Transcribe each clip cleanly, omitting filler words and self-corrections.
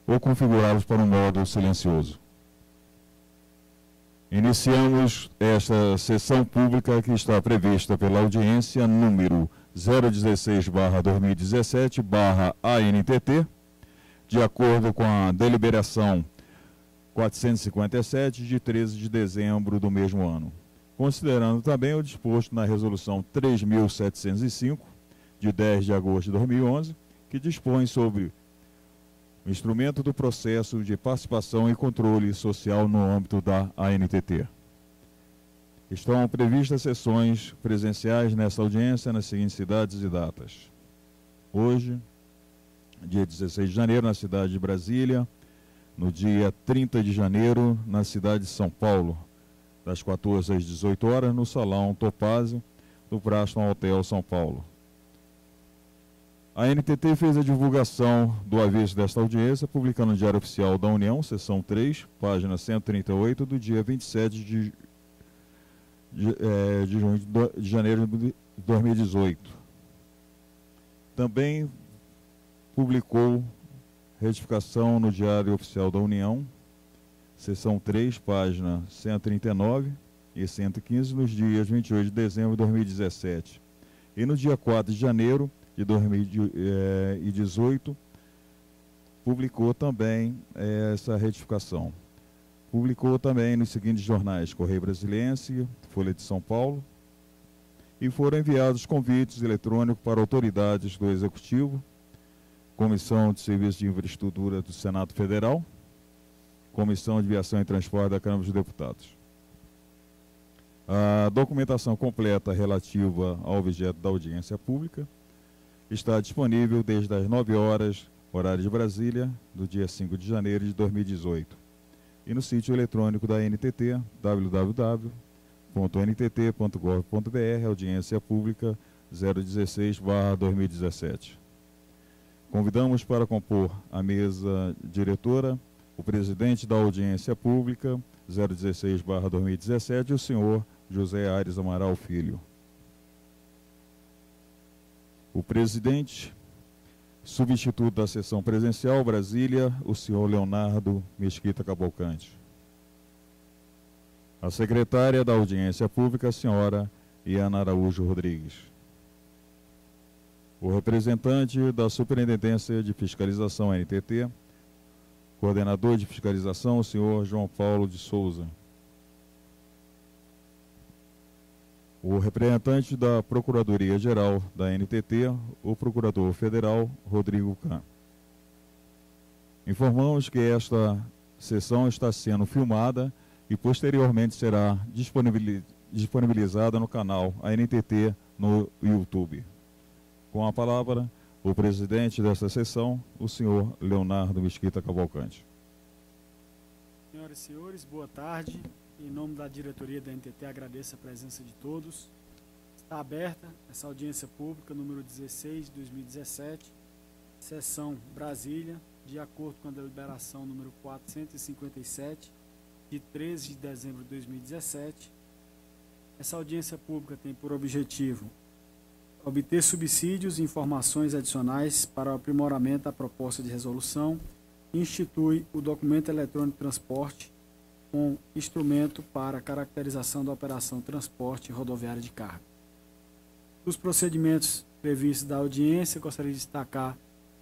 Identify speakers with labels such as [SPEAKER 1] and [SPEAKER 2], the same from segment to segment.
[SPEAKER 1] ou configurá-los para um modo silencioso. Iniciamos esta sessão pública que está prevista pela audiência número 016/2017/ANTT, de acordo com a deliberação 457 de 13 de dezembro do mesmo ano, considerando também o disposto na resolução 3.705, de 10 de agosto de 2011, que dispõe sobre o instrumento do processo de participação e controle social no âmbito da ANTT. Estão previstas sessões presenciais nesta audiência nas seguintes cidades e datas. Hoje, dia 16 de janeiro, na cidade de Brasília, no dia 30 de janeiro, na cidade de São Paulo, das 14 às 18 horas, no Salão Topázio, do Praston Hotel São Paulo. A ANTT fez a divulgação do aviso desta audiência, publicando no Diário Oficial da União, seção 3, página 138, do dia 27 de janeiro de 2018. Também publicou retificação no Diário Oficial da União, seção 3, página 139 e 115, nos dias 28 de dezembro de 2017. E no dia 4 de janeiro de 2018, publicou também essa retificação. Publicou também nos seguintes jornais: Correio Brasiliense, Folha de São Paulo, e foram enviados convites eletrônicos para autoridades do Executivo, Comissão de Serviços de Infraestrutura do Senado Federal, Comissão de Viação e Transporte da Câmara dos Deputados. A documentação completa relativa ao objeto da audiência pública está disponível desde as 9 horas, horário de Brasília, do dia 5 de janeiro de 2018, e no sítio eletrônico da ANTT, www.ntt.gov.br, audiência pública 016/2017. Convidamos para compor a mesa diretora o presidente da audiência pública 016/2017, o senhor José Aires Amaral Filho. O presidente substituto da sessão presencial Brasília, o senhor Leonardo Mesquita Cavalcante. A secretária da audiência pública, a senhora Iana Araújo Rodrigues. O representante da Superintendência de Fiscalização ANTT, coordenador de fiscalização, o senhor João Paulo de Souza. O representante da Procuradoria-Geral da ANTT, o Procurador Federal Rodrigo Kahn. Informamos que esta sessão está sendo filmada e posteriormente será disponibilizada no canal ANTT no YouTube. Com a palavra, o presidente desta sessão, o senhor Leonardo Mesquita Cavalcante.
[SPEAKER 2] Senhoras e senhores, boa tarde. Em nome da diretoria da ANTT, agradeço a presença de todos. Está aberta essa audiência pública número 16 de 2017, sessão Brasília, de acordo com a deliberação número 457, de 13 de dezembro de 2017. Essa audiência pública tem por objetivo obter subsídios e informações adicionais para o aprimoramento da proposta de resolução e institui o documento eletrônico de transporte com instrumento para caracterização da operação transporte rodoviário de carga. Dos procedimentos previstos da audiência, gostaria de destacar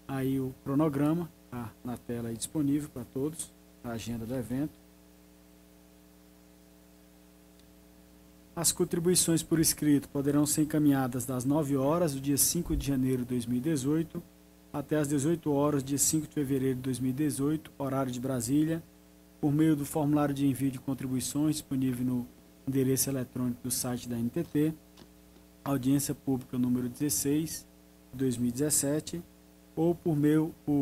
[SPEAKER 2] aí o cronograma, tá na tela aí disponível para todos, a agenda do evento. As contribuições por escrito poderão ser encaminhadas das 9 horas do dia 5 de janeiro de 2018 até as 18 horas do dia 5 de fevereiro de 2018, horário de Brasília, por meio do formulário de envio de contribuições disponível no endereço eletrônico do site da ANTT, audiência pública número 16 de 2017, ou por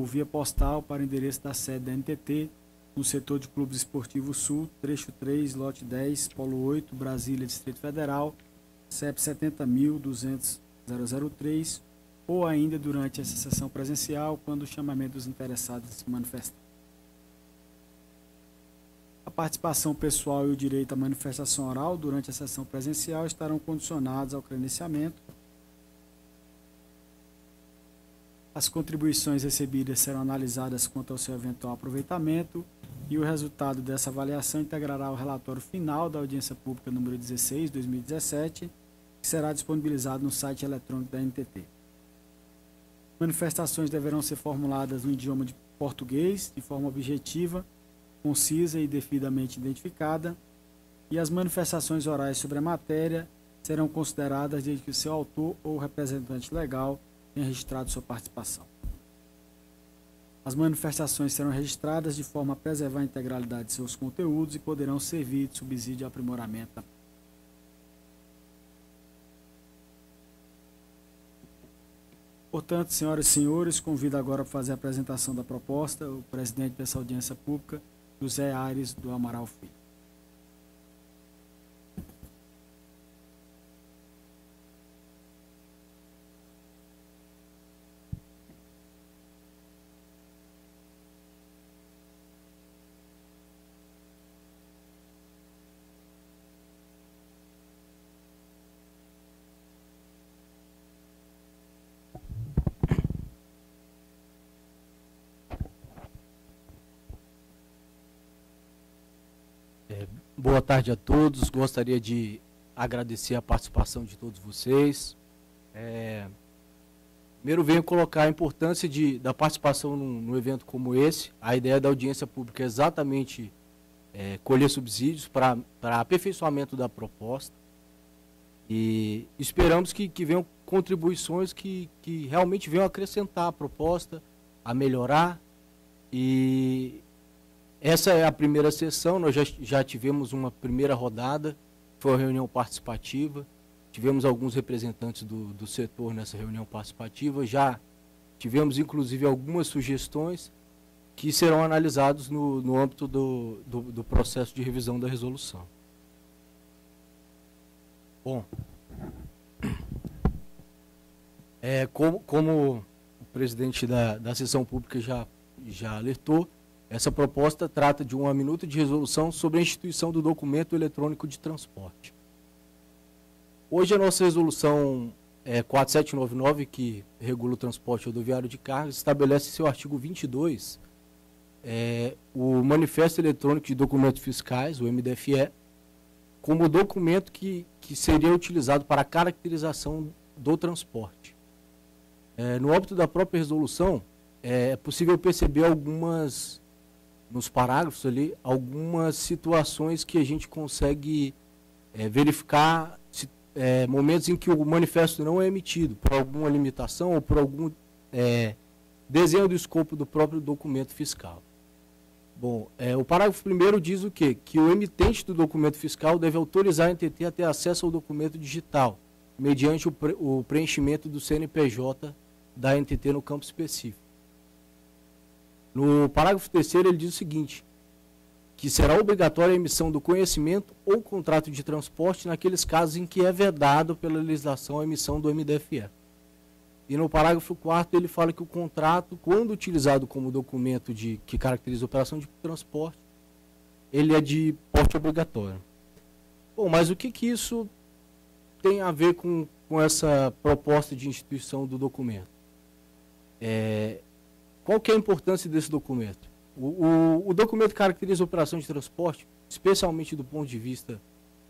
[SPEAKER 2] via postal para o endereço da sede da ANTT, no setor de Clubes Esportivos Sul, trecho 3, lote 10, polo 8, Brasília, Distrito Federal, CEP 70.200.003, ou ainda durante essa sessão presencial, quando o chamamento dos interessados se manifestar. A participação pessoal e o direito à manifestação oral durante a sessão presencial estarão condicionados ao credenciamento As contribuições recebidas serão analisadas quanto ao seu eventual aproveitamento e o resultado dessa avaliação integrará o relatório final da audiência pública número 16, 2017, que será disponibilizado no site eletrônico da NTT. Manifestações deverão ser formuladas no idioma de português, de forma objetiva, concisa e devidamente identificada, e as manifestações orais sobre a matéria serão consideradas desde que o seu autor ou representante legal tenha registrado sua participação. As manifestações serão registradas de forma a preservar a integralidade de seus conteúdos e poderão servir de subsídio ao aprimoramento da. Portanto, senhoras e senhores, convido agora para fazer a apresentação da proposta o presidente dessa audiência pública, José Aires do Amaral Filho.
[SPEAKER 3] Boa tarde a todos. Gostaria de agradecer a participação de todos vocês. Primeiro venho colocar a importância da participação num evento como esse. A ideia da audiência pública é exatamente colher subsídios para aperfeiçoamento da proposta. E esperamos que venham contribuições que realmente venham acrescentar a proposta, a melhorar. E essa é a primeira sessão, nós já tivemos uma primeira rodada, foi uma reunião participativa, tivemos alguns representantes do setor nessa reunião participativa, já tivemos inclusive algumas sugestões que serão analisados no âmbito do processo de revisão da resolução. Bom, como o presidente da sessão pública já alertou, essa proposta trata de uma minuta de resolução sobre a instituição do documento eletrônico de transporte. Hoje a nossa resolução 4799, que regula o transporte rodoviário de cargas, estabelece em seu artigo 22 o Manifesto Eletrônico de Documentos Fiscais, o MDFE, como documento que seria utilizado para a caracterização do transporte. No âmbito da própria resolução, é possível perceber nos parágrafos ali, algumas situações que a gente consegue verificar momentos em que o manifesto não é emitido por alguma limitação ou por algum desenho do escopo do próprio documento fiscal. Bom, o parágrafo 1º diz o quê? Que o emitente do documento fiscal deve autorizar a NTT a ter acesso ao documento digital, mediante o preenchimento do CNPJ da NTT no campo específico. No parágrafo 3º, ele diz o seguinte, que será obrigatória a emissão do conhecimento ou contrato de transporte naqueles casos em que é vedado pela legislação a emissão do MDFE. E no parágrafo 4º, ele fala que o contrato, quando utilizado como documento que caracteriza a operação de transporte, ele é de porte obrigatório. Bom, mas o que isso tem a ver com essa proposta de instituição do documento? Qual que é a importância desse documento? O documento caracteriza a operação de transporte, especialmente do ponto de vista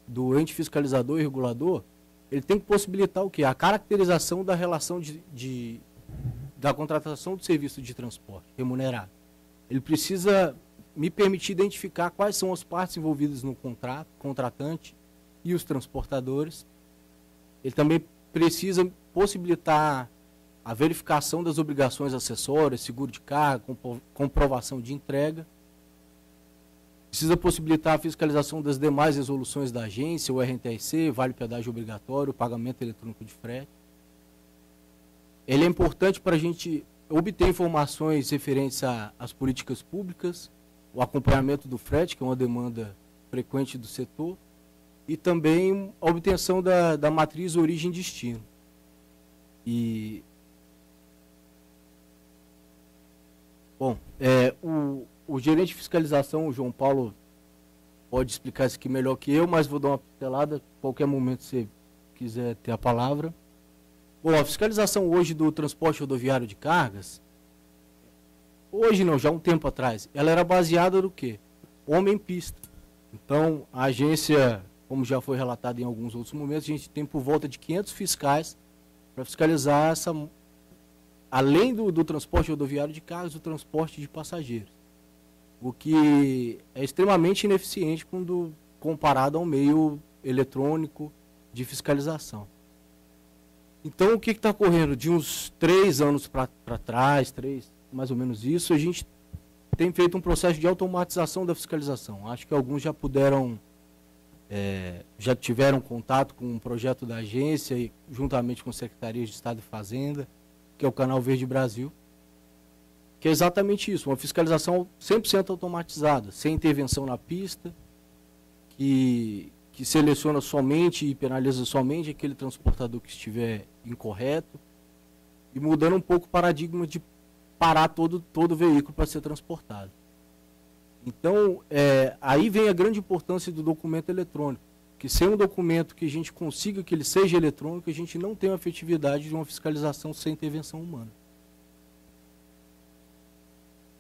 [SPEAKER 3] do ente fiscalizador e regulador, ele tem que possibilitar o quê? A caracterização da relação da contratação do serviço de transporte remunerado. Ele precisa me permitir identificar quais são as partes envolvidas no contrato, contratante e os transportadores. Ele também precisa possibilitar a verificação das obrigações acessórias, seguro de carga, comprovação de entrega. Precisa possibilitar a fiscalização das demais resoluções da agência, o RNTRC, vale pedágio obrigatório, pagamento eletrônico de frete. Ele é importante para a gente obter informações referentes às políticas públicas, o acompanhamento do frete, que é uma demanda frequente do setor, e também a obtenção da matriz origem e destino. Bom, o gerente de fiscalização, o João Paulo, pode explicar isso aqui melhor que eu, mas vou dar uma pincelada, a qualquer momento se você quiser ter a palavra. Bom, a fiscalização hoje do transporte rodoviário de cargas, hoje não, já há um tempo atrás, ela era baseada no quê? Homem-pista. Então, a agência, como já foi relatado em alguns outros momentos, a gente tem por volta de 500 fiscais para fiscalizar além do transporte rodoviário de cargas, o transporte de passageiros. O que é extremamente ineficiente quando comparado ao meio eletrônico de fiscalização. Então, o que está ocorrendo? De uns 3 anos para trás, mais ou menos isso, a gente tem feito um processo de automatização da fiscalização. Acho que alguns já puderam, já tiveram contato com um projeto da agência, e, juntamente com a Secretaria de Estado e Fazenda, que é o Canal Verde Brasil, que é exatamente isso, uma fiscalização 100% automatizada, sem intervenção na pista, que seleciona somente e penaliza somente aquele transportador que estiver incorreto, e mudando um pouco o paradigma de parar todo o veículo para ser transportado. Então, aí vem a grande importância do documento eletrônico, que sem um documento que a gente consiga que ele seja eletrônico, a gente não tem a efetividade de uma fiscalização sem intervenção humana.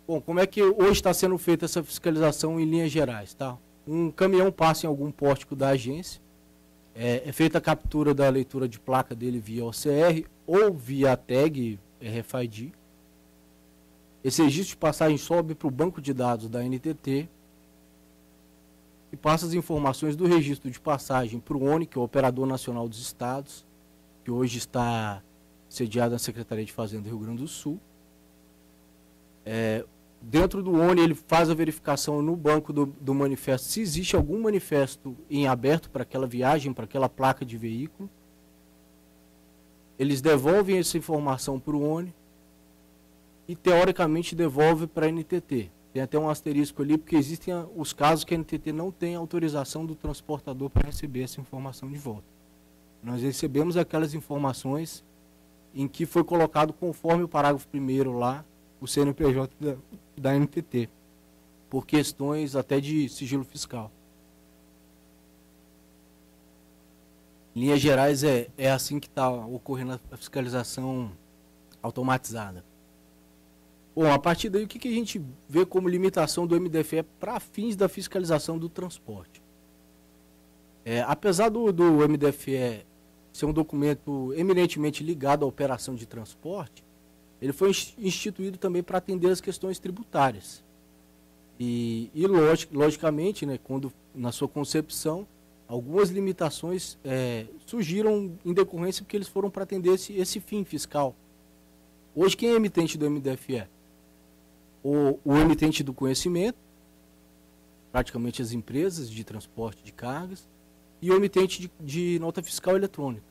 [SPEAKER 3] Bom, como é que hoje está sendo feita essa fiscalização em linhas gerais, tá? Um caminhão passa em algum pórtico da agência, é feita a captura da leitura de placa dele via OCR ou via tag RFID. Esse registro de passagem sobe para o banco de dados da NTT e passa as informações do registro de passagem para o ONI, que é o Operador Nacional dos Estados, que hoje está sediado na Secretaria de Fazenda do Rio Grande do Sul. Dentro do ONI, ele faz a verificação no banco do manifesto, se existe algum manifesto em aberto para aquela viagem, para aquela placa de veículo. Eles devolvem essa informação para o ONI e, teoricamente, devolve para a NTT. Tem até um asterisco ali, porque existem os casos que a NTT não tem autorização do transportador para receber essa informação de volta. Nós recebemos aquelas informações em que foi colocado, conforme o parágrafo 1º lá, o CNPJ da NTT, por questões até de sigilo fiscal. Em linhas gerais, é assim que está ocorrendo a fiscalização automatizada. Bom, a partir daí, o que a gente vê como limitação do MDFE para fins da fiscalização do transporte? Apesar do MDFE ser um documento eminentemente ligado à operação de transporte, ele foi instituído também para atender as questões tributárias. E logicamente, né, quando na sua concepção, algumas limitações surgiram em decorrência porque eles foram para atender esse fim fiscal. Hoje, quem é emitente do MDFE? O emitente do conhecimento, praticamente as empresas de transporte de cargas, e o emitente de nota fiscal eletrônica.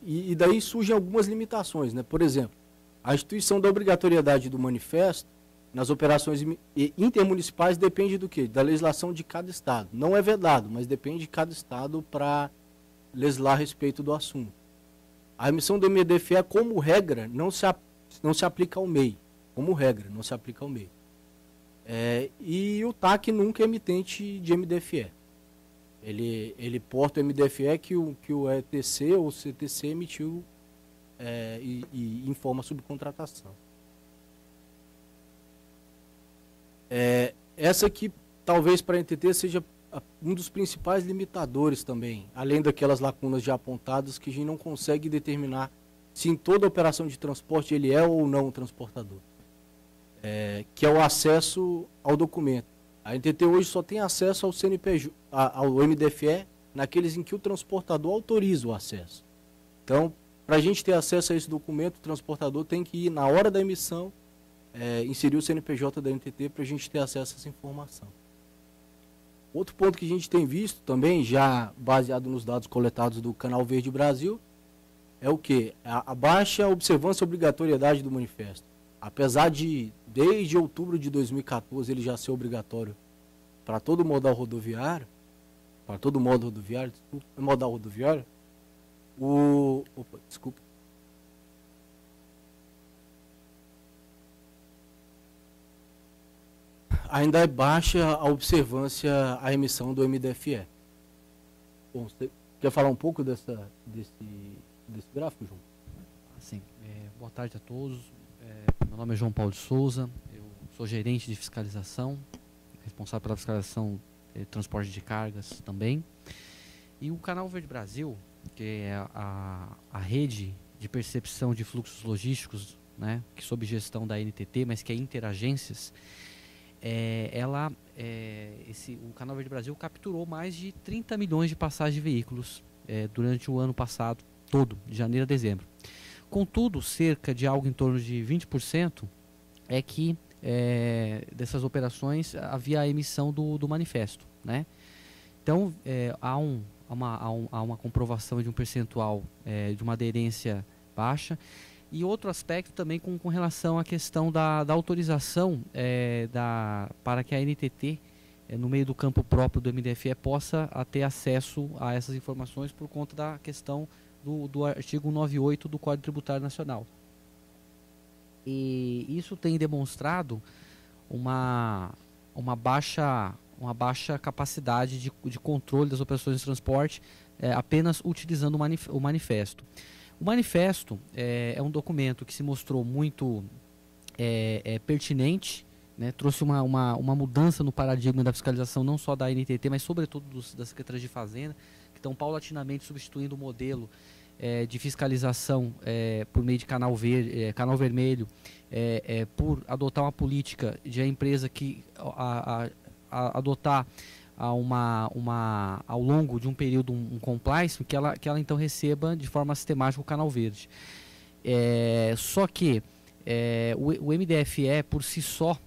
[SPEAKER 3] E daí surgem algumas limitações, né? Por exemplo, a instituição da obrigatoriedade do manifesto nas operações intermunicipais depende do quê? Da legislação de cada estado. Não é vedado, mas depende de cada estado para legislar a respeito do assunto. A emissão do MDFE, como regra, não se aplica ao MEI. Como regra, não se aplica ao MEI. E o TAC nunca é emitente de MDFE. Ele porta o MDFE que o ETC ou o CTC emitiu e informa a subcontratação. Essa aqui, talvez para a NTT, seja um dos principais limitadores também, além daquelas lacunas já apontadas que a gente não consegue determinar se em toda operação de transporte ele é ou não um transportador, que é o acesso ao documento. A NTT hoje só tem acesso ao CNPJ, ao MDFE, naqueles em que o transportador autoriza o acesso. Então, para a gente ter acesso a esse documento, o transportador tem que ir, na hora da emissão, inserir o CNPJ da NTT para a gente ter acesso a essa informação. Outro ponto que a gente tem visto também, já baseado nos dados coletados do Canal Verde Brasil, é o quê? A baixa observância e obrigatoriedade do manifesto. Apesar de, desde outubro de 2014, ele já ser obrigatório para todo modal rodoviário, modal rodoviário, desculpa. Ainda é baixa a observância à emissão do MDFE. Bom, Quer falar um pouco desse gráfico, João?
[SPEAKER 4] Sim. Boa tarde a todos. Meu nome é João Paulo de Souza, eu sou gerente de fiscalização, responsável pela fiscalização de transporte de cargas também. E o Canal Verde Brasil, que é a rede de percepção de fluxos logísticos, né, que sob gestão da NTT, mas que é interagências, o Canal Verde Brasil capturou mais de 30 milhões de passagens de veículos durante o ano passado todo, de janeiro a dezembro. Contudo, cerca de algo em torno de 20% é que dessas operações havia a emissão do manifesto, né? Então, há uma comprovação de um percentual de uma aderência baixa. E outro aspecto também com relação à questão da autorização para que a NTT, no meio do campo próprio do MDFE, possa ter acesso a essas informações por conta da questão do artigo 198 do Código Tributário Nacional. E isso tem demonstrado uma baixa capacidade de controle das operações de transporte apenas utilizando o manifesto. O manifesto é um documento que se mostrou muito pertinente, né? Trouxe uma mudança no paradigma da fiscalização, não só da NTT, mas sobretudo das Secretarias de Fazenda, que estão paulatinamente substituindo o modelo de fiscalização por meio de canal vermelho, por adotar uma política de a empresa que adotar ao longo de um período um compliance, que ela então receba de forma sistemática o canal verde. Só que o MDFE por si só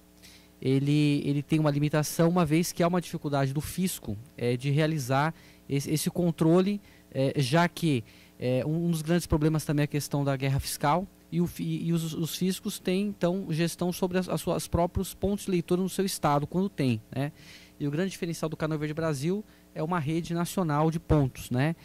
[SPEAKER 4] ele tem uma limitação, uma vez que há uma dificuldade do fisco de realizar esse controle, já que um dos grandes problemas também é a questão da guerra fiscal, e os fiscos têm então gestão sobre as suas próprios pontos de leitura no seu estado, quando tem, né? E o grande diferencial do Canal Verde Brasil é uma rede nacional de pontos, né?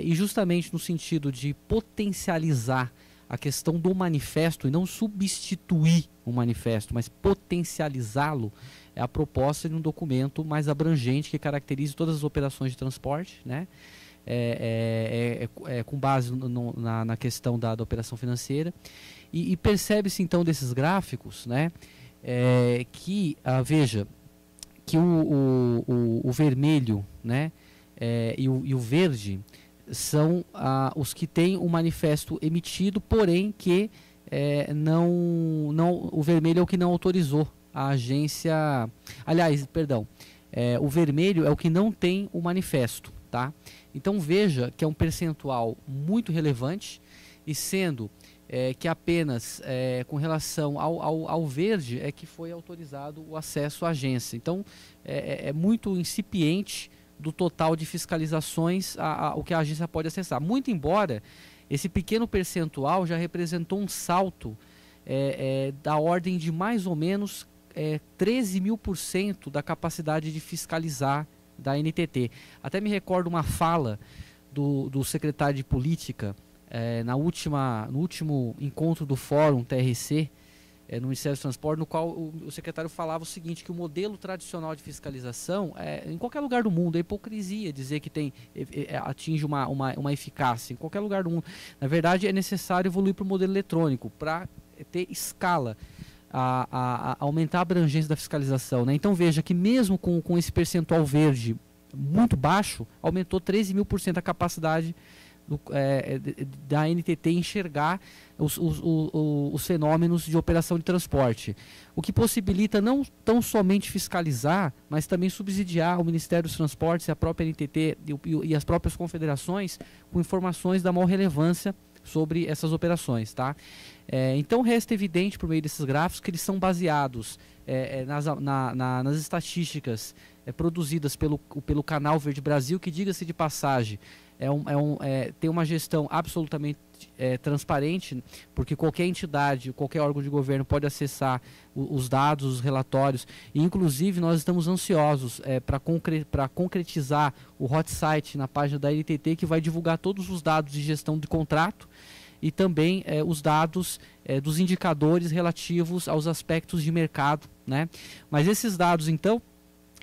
[SPEAKER 4] E justamente no sentido de potencializar a questão do manifesto e não substituir o manifesto, mas potencializá-lo, é a proposta de um documento mais abrangente que caracterize todas as operações de transporte, né? Com base na questão da operação financeira. E percebe-se então desses gráficos, né? Veja, que o vermelho, né, e o verde são os que têm o manifesto emitido, porém que o vermelho é o que não autorizou a agência. Aliás, perdão, o vermelho é o que não tem o manifesto, tá? Então veja que é um percentual muito relevante, e sendo que apenas com relação ao verde é que foi autorizado o acesso à agência. Então é muito incipiente do total de fiscalizações o que a agência pode acessar. Muito embora esse pequeno percentual já representou um salto da ordem de mais ou menos 13.000% da capacidade de fiscalizar da NTT. Até me recordo uma fala do secretário de Política no último encontro do Fórum TRC, no Ministério do Transporte, no qual o secretário falava o seguinte, que o modelo tradicional de fiscalização, em qualquer lugar do mundo, é hipocrisia dizer que atinge uma eficácia, em qualquer lugar do mundo. Na verdade, é necessário evoluir para o modelo eletrônico, para ter escala, aumentar a abrangência da fiscalização, né? Então veja que mesmo com esse percentual verde muito baixo, aumentou 13.000% a capacidade da NTT enxergar os fenômenos de operação de transporte, o que possibilita não tão somente fiscalizar, mas também subsidiar o Ministério dos Transportes, a própria NTT e as próprias confederações com informações da maior relevância sobre essas operações, tá? Então resta evidente por meio desses gráficos que eles são baseados nas estatísticas produzidas pelo Canal Verde Brasil, que, diga-se de passagem, tem uma gestão absolutamente transparente, porque qualquer entidade, qualquer órgão de governo pode acessar os dados, os relatórios, e inclusive nós estamos ansiosos para concretizar o hot site na página da NTT, que vai divulgar todos os dados de gestão de contrato e também os dados dos indicadores relativos aos aspectos de mercado, né? Mas esses dados, então,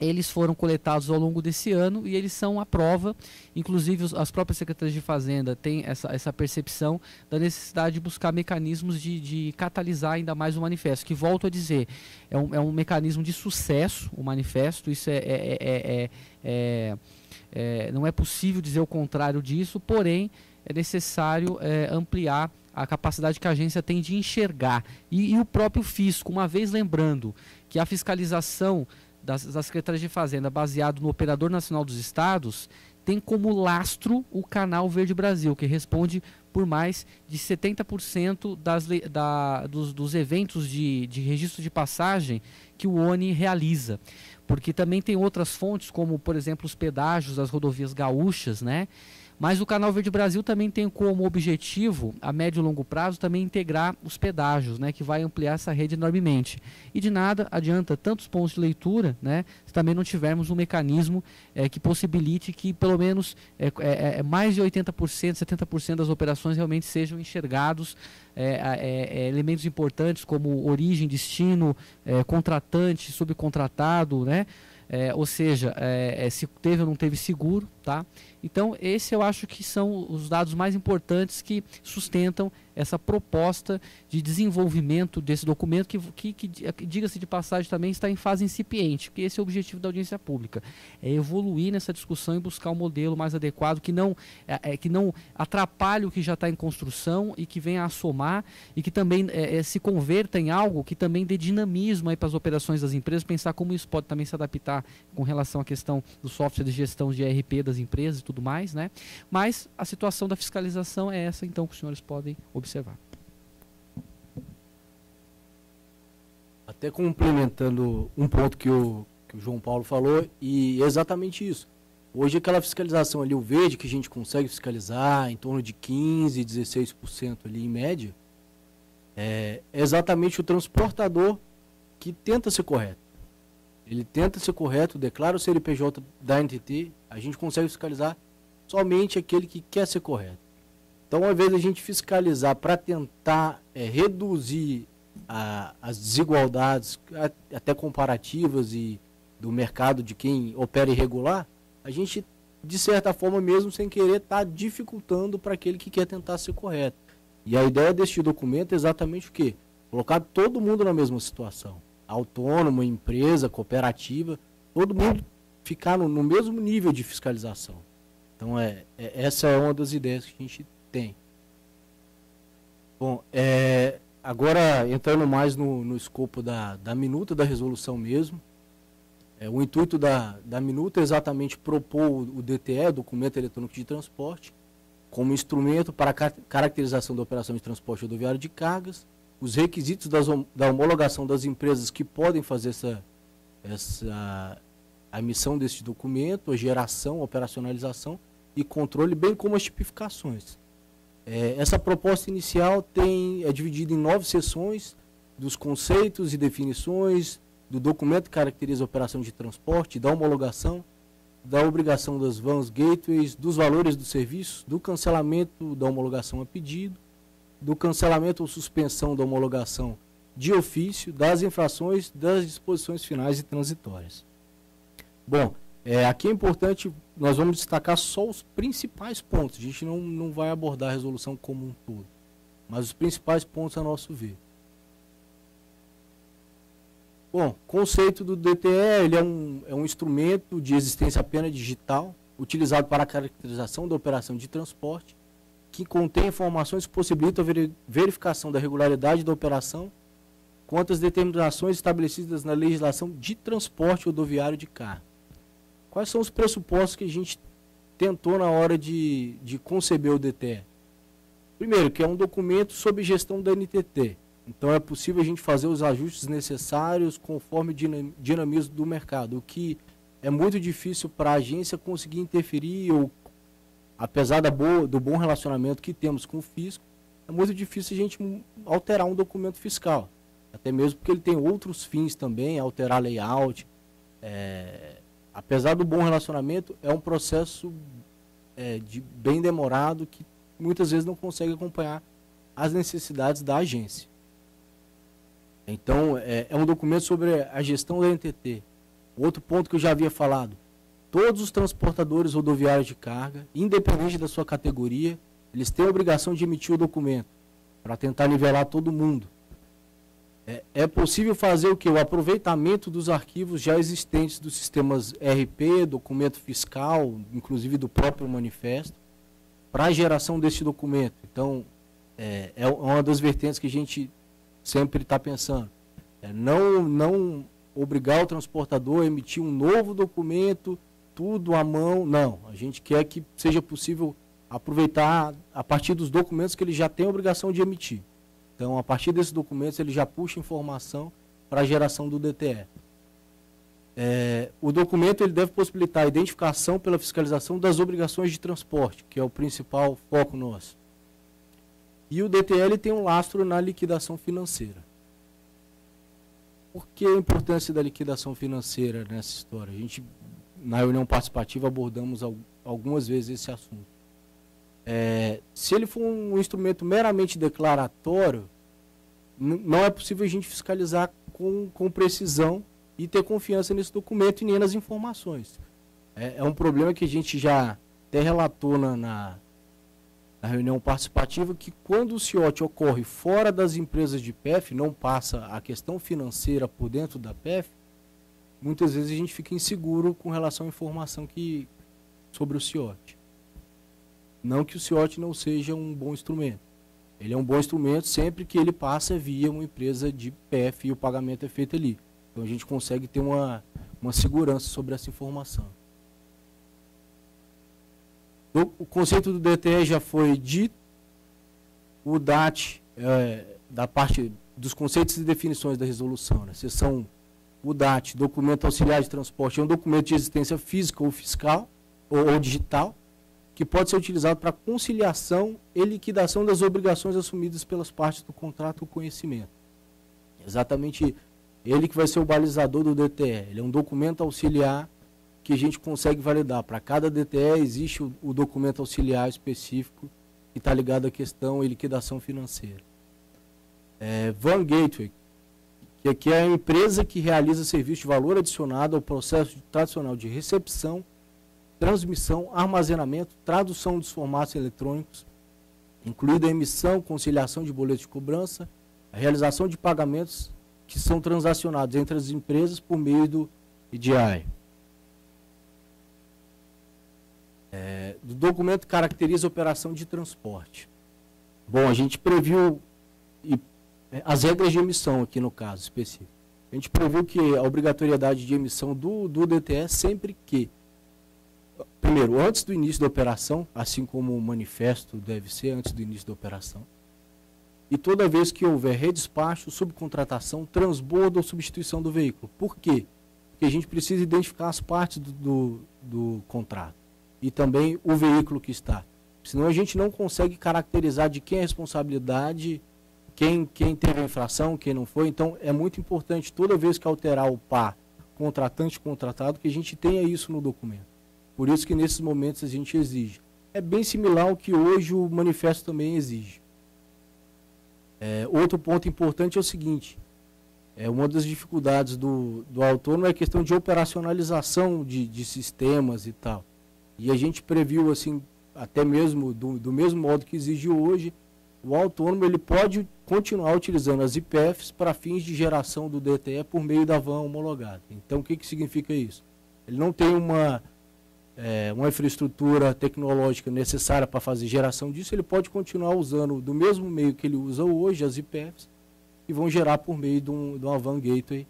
[SPEAKER 4] eles foram coletados ao longo desse ano e eles são a prova, inclusive as próprias secretarias de Fazenda têm essa percepção da necessidade de buscar mecanismos de catalisar ainda mais o manifesto, que, volto a dizer, é um mecanismo de sucesso, o manifesto, isso não é possível dizer o contrário disso, porém é necessário ampliar a capacidade que a agência tem de enxergar. E o próprio fisco, uma vez lembrando que a fiscalização das secretarias de Fazenda, baseado no Operador Nacional dos Estados, tem como lastro o Canal Verde Brasil, que responde por mais de 70% dos eventos de registro de passagem que o ONI realiza. Porque também tem outras fontes, como, por exemplo, os pedágios das rodovias gaúchas, né? Mas o Canal Verde Brasil também tem como objetivo, a médio e longo prazo, também integrar os pedágios, né, que vai ampliar essa rede enormemente. E de nada adianta tantos pontos de leitura, né, se também não tivermos um mecanismo que possibilite que pelo menos mais de 80%, 70% das operações realmente sejam enxergados elementos importantes como origem, destino, contratante, subcontratado, né? Ou seja, se teve ou não teve seguro, tá? Então, esse eu acho que são os dados mais importantes que sustentam essa proposta de desenvolvimento desse documento que diga-se de passagem, também está em fase incipiente, porque esse é o objetivo da audiência pública, é evoluir nessa discussão e buscar um modelo mais adequado que não atrapalhe o que já está em construção e que venha a somar e que também se converta em algo que também dê dinamismo para as operações das empresas, pensar como isso pode também se adaptar com relação à questão do software de gestão de ERP das empresas e tudo mais, né? Mas a situação da fiscalização é essa, então, que os senhores podem observar.
[SPEAKER 3] Até complementando um ponto que o João Paulo falou, e exatamente isso. Hoje aquela fiscalização ali, o verde, que a gente consegue fiscalizar em torno de 15%, 16% ali em média, é exatamente o transportador que tenta ser correto. Ele tenta ser correto, declara o CNPJ da NTT, a gente consegue fiscalizar somente aquele que quer ser correto. Então, ao invés de a gente fiscalizar para tentar reduzir as desigualdades, até comparativas e do mercado de quem opera irregular, a gente, de certa forma, mesmo sem querer, está dificultando para aquele que quer tentar ser correto. E a ideia deste documento é exatamente o quê? Colocar todo mundo na mesma situação. Autônomo, empresa, cooperativa, todo mundo ficar no mesmo nível de fiscalização. Então, essa é uma das ideias que a gente tem. Bom, agora entrando mais no escopo da minuta da resolução mesmo, o intuito da minuta é exatamente propor o DTE, Documento Eletrônico de Transporte, como instrumento para a caracterização da operação de transporte rodoviário de cargas, os requisitos da homologação das empresas que podem fazer a emissão deste documento, a geração, a operacionalização e controle, bem como as tipificações. Essa proposta inicial é dividida em 9 seções dos conceitos e definições, do documento que caracteriza a operação de transporte, da homologação, da obrigação das vans gateways, dos valores do serviço, do cancelamento da homologação a pedido, do cancelamento ou suspensão da homologação de ofício, das infrações, das disposições finais e transitórias. Bom, aqui é importante, nós vamos destacar só os principais pontos, a gente não vai abordar a resolução como um todo, mas os principais pontos a nosso ver. Bom, conceito do DTE, ele é um instrumento de existência apenas digital, utilizado para a caracterização da operação de transporte, que contém informações que possibilitam a verificação da regularidade da operação quanto às determinações estabelecidas na legislação de transporte rodoviário de carga. Quais são os pressupostos que a gente tentou na hora de conceber o DTE? Primeiro, que é um documento sob gestão da NTT. Então é possível a gente fazer os ajustes necessários conforme o dinamismo do mercado, o que é muito difícil para a agência conseguir interferir, ou apesar do bom relacionamento que temos com o fisco, é muito difícil a gente alterar um documento fiscal, até mesmo porque ele tem outros fins também, alterar layout. Apesar do bom relacionamento, é um processo bem demorado que muitas vezes não consegue acompanhar as necessidades da agência. Então, é um documento sobre a gestão da NTT. Outro ponto que eu já havia falado, todos os transportadores rodoviários de carga, independente da sua categoria, eles têm a obrigação de emitir o documento, para tentar nivelar todo mundo. É possível fazer o quê? O aproveitamento dos arquivos já existentes dos sistemas RP, documento fiscal, inclusive do próprio manifesto, para a geração desse documento. Então, é uma das vertentes que a gente sempre está pensando. Não obrigar o transportador a emitir um novo documento, tudo à mão. Não, a gente quer que seja possível aproveitar a partir dos documentos que ele já tem a obrigação de emitir. Então, a partir desses documentos, ele já puxa informação para a geração do DTE. O documento ele deve possibilitar a identificação pela fiscalização das obrigações de transporte, que é o principal foco nosso. E o DTE tem um lastro na liquidação financeira. Por que a importância da liquidação financeira nessa história? A gente, na reunião participativa, abordamos algumas vezes esse assunto. Se ele for um instrumento meramente declaratório, não é possível a gente fiscalizar com precisão e ter confiança nesse documento e nem nas informações. É um problema que a gente já até relatou na reunião participativa, que quando o CIOT ocorre fora das empresas de PEF, não passa a questão financeira por dentro da PEF, muitas vezes a gente fica inseguro com relação à informação sobre o CIOT. Não que o CIOT não seja um bom instrumento. Ele é um bom instrumento sempre que ele passa via uma empresa de PEF e o pagamento é feito ali. Então a gente consegue ter uma segurança sobre essa informação. O conceito do DTE já foi dito. O DAT, da parte dos conceitos e definições da resolução, né? Seção o DAT, documento auxiliar de transporte, é um documento de existência física ou fiscal, ou digital, que pode ser utilizado para conciliação e liquidação das obrigações assumidas pelas partes do contrato ou conhecimento. Exatamente ele que vai ser o balizador do DTE. Ele é um documento auxiliar que a gente consegue validar. Para cada DTE existe o documento auxiliar específico que está ligado à questão e liquidação financeira. Van Gateway, que é a empresa que realiza serviço de valor adicionado ao processo tradicional de recepção, transmissão, armazenamento, tradução dos formatos eletrônicos, incluída a emissão, conciliação de boletos de cobrança, a realização de pagamentos que são transacionados entre as empresas por meio do EDI. Do documento caracteriza a operação de transporte. Bom, a gente previu as regras de emissão aqui no caso específico. A gente previu que a obrigatoriedade de emissão do DTE sempre que, primeiro, antes do início da operação, assim como o manifesto deve ser antes do início da operação, e toda vez que houver redespacho, subcontratação, transbordo ou substituição do veículo. Por quê? Porque a gente precisa identificar as partes do contrato e também o veículo que está. Senão a gente não consegue caracterizar de quem é a responsabilidade, quem teve a infração, quem não foi. Então é muito importante, toda vez que alterar o par contratante-contratado, que a gente tenha isso no documento. Por isso que nesses momentos a gente exige. É bem similar ao que hoje o manifesto também exige. Outro ponto importante é o seguinte, uma das dificuldades do autônomo é a questão de operacionalização de sistemas e tal. E a gente previu, assim, até mesmo do mesmo modo que exige hoje, o autônomo ele pode continuar utilizando as IPFs para fins de geração do DTE por meio da van homologada. Então, o que significa isso? Ele não tem uma infraestrutura tecnológica necessária para fazer geração disso, ele pode continuar usando do mesmo meio que ele usa hoje, as IPFs, e vão gerar por meio de uma Van Gateway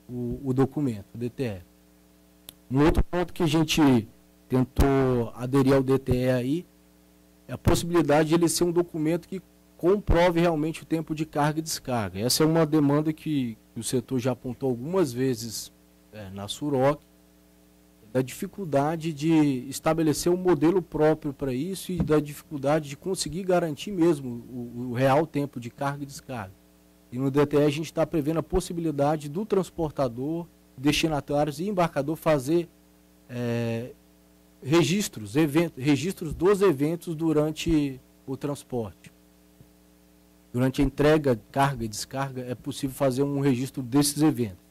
[SPEAKER 3] o documento, o DTE. Um outro ponto que a gente tentou aderir ao DTE aí é a possibilidade de ele ser um documento que comprove realmente o tempo de carga e descarga. Essa é uma demanda que o setor já apontou algumas vezes na SUROC, da dificuldade de estabelecer um modelo próprio para isso e da dificuldade de conseguir garantir mesmo o real tempo de carga e descarga. E no DTE a gente está prevendo a possibilidade do transportador, destinatários e embarcador fazer registros dos eventos durante o transporte. Durante a entrega, carga e descarga, é possível fazer um registro desses eventos.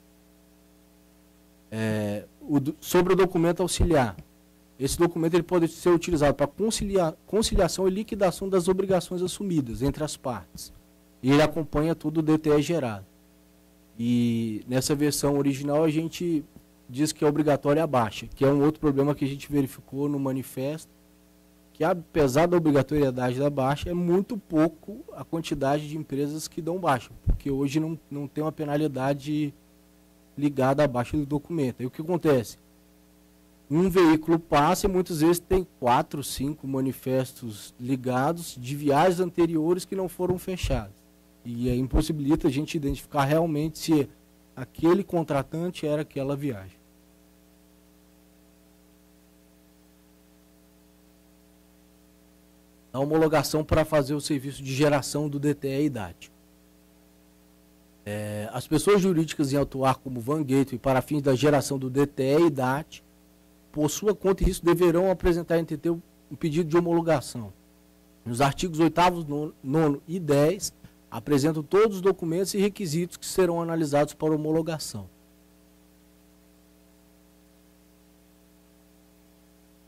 [SPEAKER 3] Sobre o documento auxiliar. Esse documento ele pode ser utilizado para conciliação e liquidação das obrigações assumidas entre as partes. E ele acompanha todo o DTE gerado. E nessa versão original a gente diz que é obrigatória a baixa, que é um outro problema que a gente verificou no manifesto, que apesar da obrigatoriedade da baixa, é muito pouco a quantidade de empresas que dão baixa, porque hoje não tem uma penalidade ligada à baixa do documento. Aí o que acontece? Um veículo passa e muitas vezes tem 4, 5 manifestos ligados de viagens anteriores que não foram fechadas. E aí impossibilita a gente identificar realmente se aquele contratante era aquela viagem. A homologação para fazer o serviço de geração do DTE e DAT. As pessoas jurídicas em atuar como Van Gateway para fins da geração do DTE e DAT, por sua conta e risco, deverão apresentar à NTT um pedido de homologação. Nos artigos 8º, 9º e 10, apresentam todos os documentos e requisitos que serão analisados para homologação.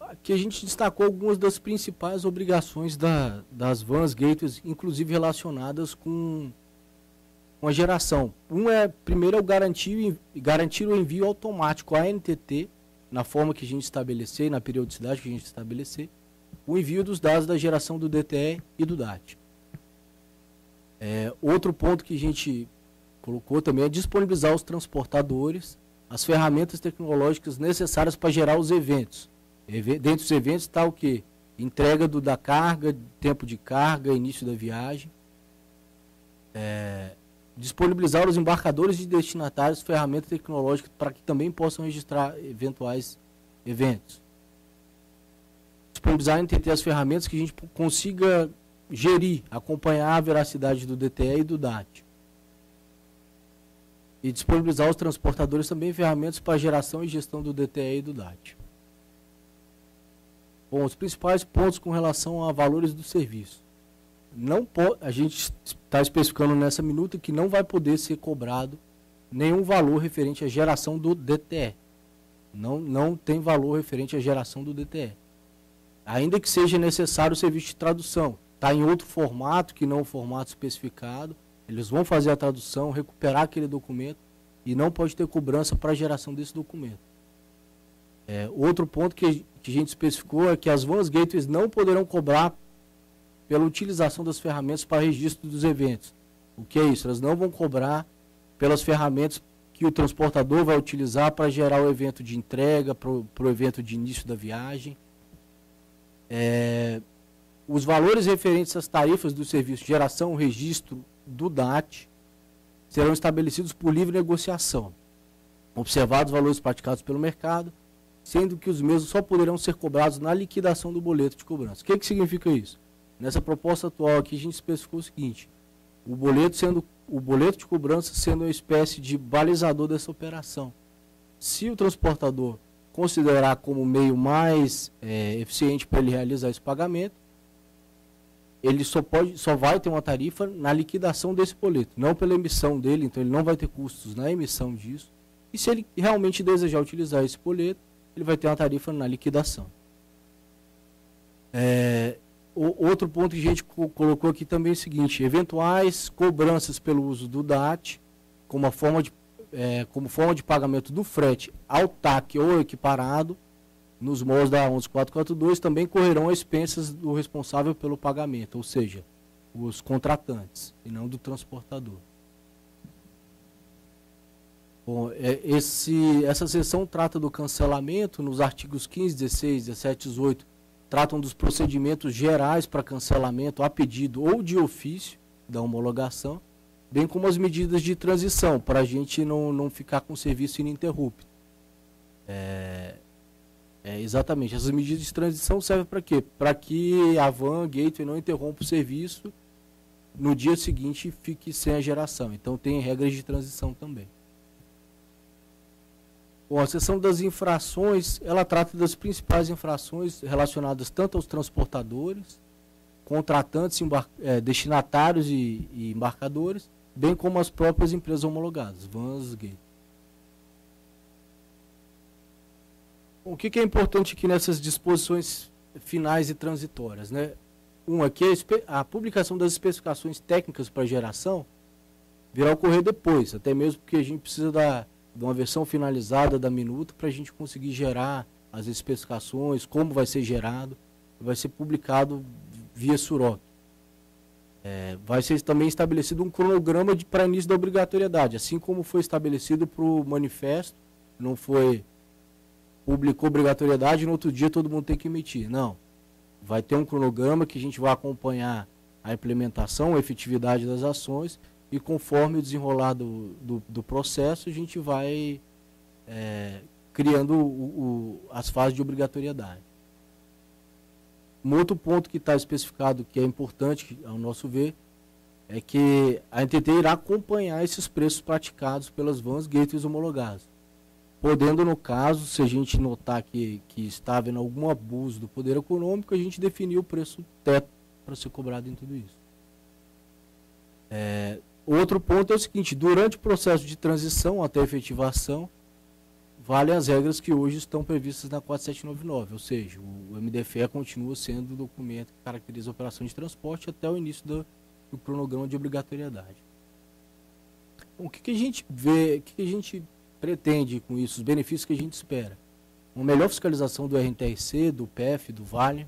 [SPEAKER 3] Aqui a gente destacou algumas das principais obrigações das Vans Gateways, inclusive relacionadas com a geração. Primeiro é o garantir o envio automático à NTT, na forma que a gente estabelecer, na periodicidade que a gente estabelecer, o envio dos dados da geração do DTE e do DAT. Outro ponto que a gente colocou também é disponibilizar aos transportadores as ferramentas tecnológicas necessárias para gerar os eventos. Dentro dos eventos está o quê? Entrega da carga, tempo de carga, início da viagem. Disponibilizar aos embarcadores e destinatários ferramentas tecnológicas para que também possam registrar eventuais eventos. Disponibilizar a NTT as ferramentas que a gente consiga gerir, acompanhar a veracidade do DTE e do DAT. E disponibilizar aos transportadores também ferramentas para geração e gestão do DTE e do DAT. Bom, os principais pontos com relação a valores do serviço. A gente está especificando nessa minuta que não vai poder ser cobrado nenhum valor referente à geração do DTE. Não tem valor referente à geração do DTE. Ainda que seja necessário o serviço de tradução. Está em outro formato que não o formato especificado. Eles vão fazer a tradução, recuperar aquele documento e não pode ter cobrança para a geração desse documento. Outro ponto que a gente especificou é que as Vans Gateways não poderão cobrar pela utilização das ferramentas para registro dos eventos. O que é isso? Elas não vão cobrar pelas ferramentas que o transportador vai utilizar para gerar o evento de entrega, para o evento de início da viagem. Os valores referentes às tarifas do serviço de geração e registro do DAT serão estabelecidos por livre negociação, observados os valores praticados pelo mercado, sendo que os mesmos só poderão ser cobrados na liquidação do boleto de cobrança. O que significa isso? Nessa proposta atual aqui a gente especificou o seguinte: o boleto de cobrança sendo uma espécie de balizador dessa operação. Se o transportador considerar como meio mais eficiente para ele realizar esse pagamento, ele só vai ter uma tarifa na liquidação desse boleto, não pela emissão dele, então ele não vai ter custos na emissão disso. E se ele realmente desejar utilizar esse boleto, ele vai ter uma tarifa na liquidação. Outro ponto que a gente colocou aqui também é o seguinte: eventuais cobranças pelo uso do DAT como forma de pagamento do frete ao TAC ou equiparado nos moldes da 11442 também correrão às expensas do responsável pelo pagamento, ou seja, os contratantes, e não do transportador. Bom, essa seção trata do cancelamento. Nos artigos 15, 16, 17 e 18, tratam dos procedimentos gerais para cancelamento a pedido ou de ofício da homologação, bem como as medidas de transição, para a gente não ficar com o serviço ininterrupto. Exatamente, essas medidas de transição servem para quê? Para que a Van Gateway não interrompa o serviço no dia seguinte e fique sem a geração. Então tem regras de transição também. Bom, a seção das infrações, ela trata das principais infrações relacionadas tanto aos transportadores, contratantes, destinatários e embarcadores, bem como as próprias empresas homologadas, Vans Gateway. O que é importante aqui nessas disposições finais e transitórias, né? Aqui a publicação das especificações técnicas para geração virá ocorrer depois, até mesmo porque a gente precisa de uma versão finalizada da minuta para a gente conseguir gerar as especificações, como vai ser gerado, vai ser publicado via SUROP. Vai ser também estabelecido um cronograma para início da obrigatoriedade, assim como foi estabelecido para o manifesto, não foi publicou obrigatoriedade e no outro dia todo mundo tem que emitir. Não. Vai ter um cronograma que a gente vai acompanhar a implementação, a efetividade das ações e conforme o desenrolar do processo a gente vai criando as fases de obrigatoriedade. Um outro ponto que está especificado, que é importante, ao nosso ver, é que a NTT irá acompanhar esses preços praticados pelas vans gateways homologadas. Podendo, no caso, se a gente notar que está havendo algum abuso do poder econômico, a gente definir o preço teto para ser cobrado em tudo isso. Outro ponto é o seguinte: durante o processo de transição até a efetivação, valem as regras que hoje estão previstas na 4799, ou seja, o MDFE continua sendo o documento que caracteriza a operação de transporte até o início do cronograma de obrigatoriedade. Então, o que a gente vê, o que a gente pretende com isso, os benefícios que a gente espera? Uma melhor fiscalização do RNTRC, do PF, do Vale,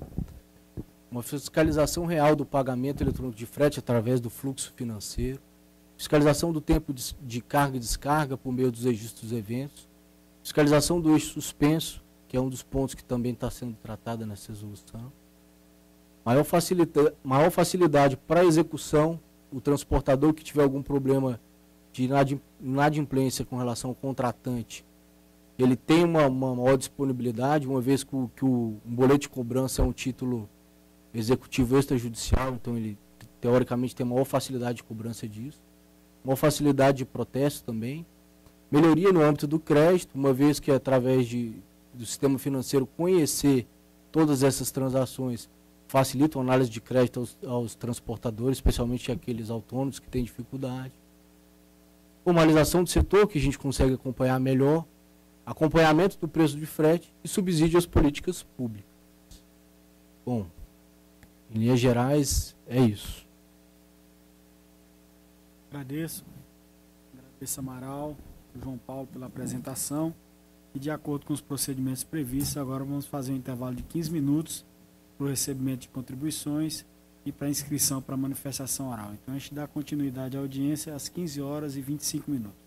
[SPEAKER 3] uma fiscalização real do pagamento eletrônico de frete através do fluxo financeiro, fiscalização do tempo de carga e descarga por meio dos registros dos eventos, fiscalização do eixo suspenso, que é um dos pontos que também está sendo tratado nessa resolução. Maior facilidade para a execução, o transportador que tiver algum problema de inadimplência com relação ao contratante, ele tem uma maior disponibilidade, uma vez que um boleto de cobrança é um título executivo extrajudicial, então ele teoricamente tem maior facilidade de cobrança disso. Maior facilidade de protesto também. Melhoria no âmbito do crédito, uma vez que através do sistema financeiro conhecer todas essas transações facilita a análise de crédito aos transportadores, especialmente aqueles autônomos que têm dificuldade. Formalização do setor, que a gente consegue acompanhar melhor, acompanhamento do preço de frete e subsídio às políticas públicas. Bom, em linhas gerais, é isso.
[SPEAKER 2] Agradeço Amaral, João Paulo pela apresentação e de acordo com os procedimentos previstos, agora vamos fazer um intervalo de 15 minutos para o recebimento de contribuições e para inscrição para a manifestação oral. Então a gente dá continuidade à audiência às 15 horas e 25 minutos.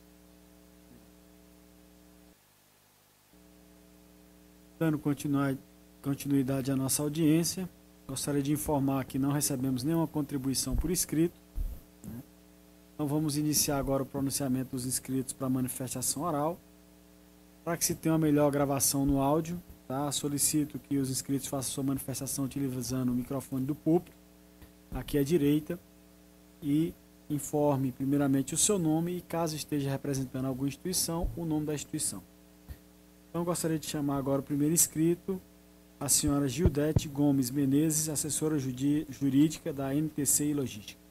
[SPEAKER 2] Dando continuidade à nossa audiência, gostaria de informar que não recebemos nenhuma contribuição por escrito. Então vamos iniciar agora o pronunciamento dos inscritos para a manifestação oral. Para que se tenha uma melhor gravação no áudio, tá? Solicito que os inscritos façam sua manifestação utilizando o microfone do púlpito, aqui à direita, e informe primeiramente o seu nome e, caso esteja representando alguma instituição, o nome da instituição. Então gostaria de chamar agora o primeiro inscrito, a senhora Gildete Gomes Menezes, assessora jurídica da NTC e Logística.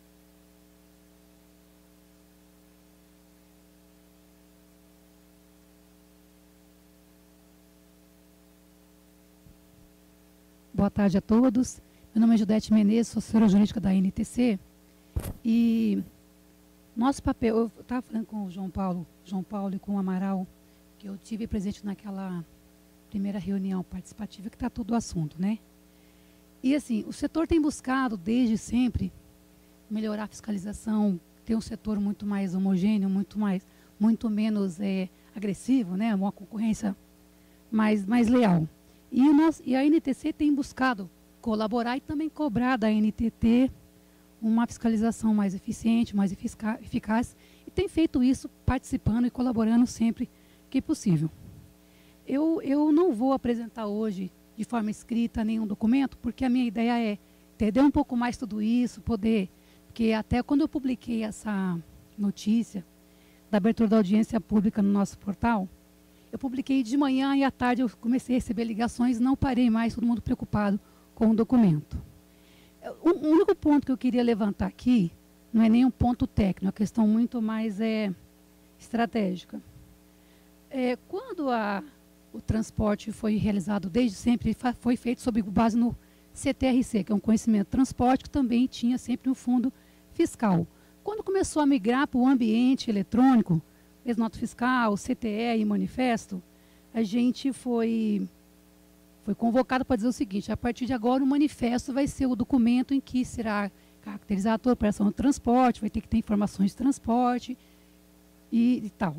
[SPEAKER 5] Boa tarde a todos. Meu nome é Gildete Menezes, sou assessora jurídica da NTC. E nosso papel, eu estava falando com o João Paulo e com o Amaral, que eu tive presente naquela primeira reunião participativa que tratou do assunto, né? E assim, o setor tem buscado desde sempre melhorar a fiscalização, ter um setor muito mais homogêneo, muito menos agressivo, né? Uma concorrência mais leal. E a NTC tem buscado colaborar e também cobrar da NTT uma fiscalização mais eficiente, mais eficaz, e tem feito isso participando e colaborando sempre que possível. Eu não vou apresentar hoje de forma escrita nenhum documento, porque a minha ideia é entender um pouco mais tudo isso, porque até quando eu publiquei essa notícia da abertura da audiência pública no nosso portal, eu publiquei de manhã e à tarde eu comecei a receber ligações, não parei mais, todo mundo preocupado com o documento. O único ponto que eu queria levantar aqui não é nenhum ponto técnico, é uma questão muito mais estratégica. Quando o transporte foi realizado desde sempre, foi feito sob base no CTRC, que é um conhecimento de transporte, que também tinha sempre um fundo fiscal. Quando começou a migrar para o ambiente eletrônico, ex-nota fiscal, CTE e manifesto, a gente foi convocado para dizer o seguinte: a partir de agora o manifesto vai ser o documento em que será caracterizada toda a operação de transporte, vai ter que ter informações de transporte e tal.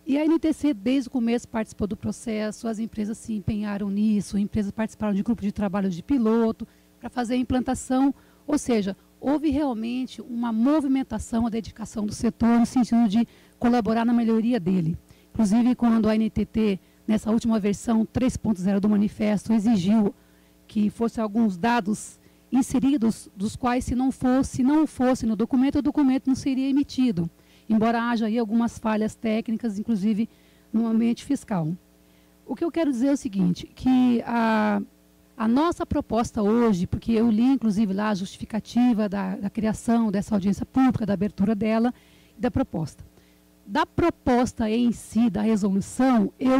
[SPEAKER 5] E a NTC, desde o começo, participou do processo, as empresas se empenharam nisso, empresas participaram de grupo de trabalho de piloto para fazer a implantação, ou seja, houve realmente uma movimentação, a dedicação do setor no sentido de colaborar na melhoria dele. Inclusive, quando a NTT, nessa última versão 3.0 do manifesto, exigiu que fossem alguns dados inseridos, dos quais, se não fosse no documento, o documento não seria emitido, embora haja aí algumas falhas técnicas, inclusive no ambiente fiscal. O que eu quero dizer é o seguinte, que a nossa proposta hoje, porque eu li inclusive lá a justificativa da criação dessa audiência pública, da abertura dela e da proposta. Da proposta em si, da resolução, eu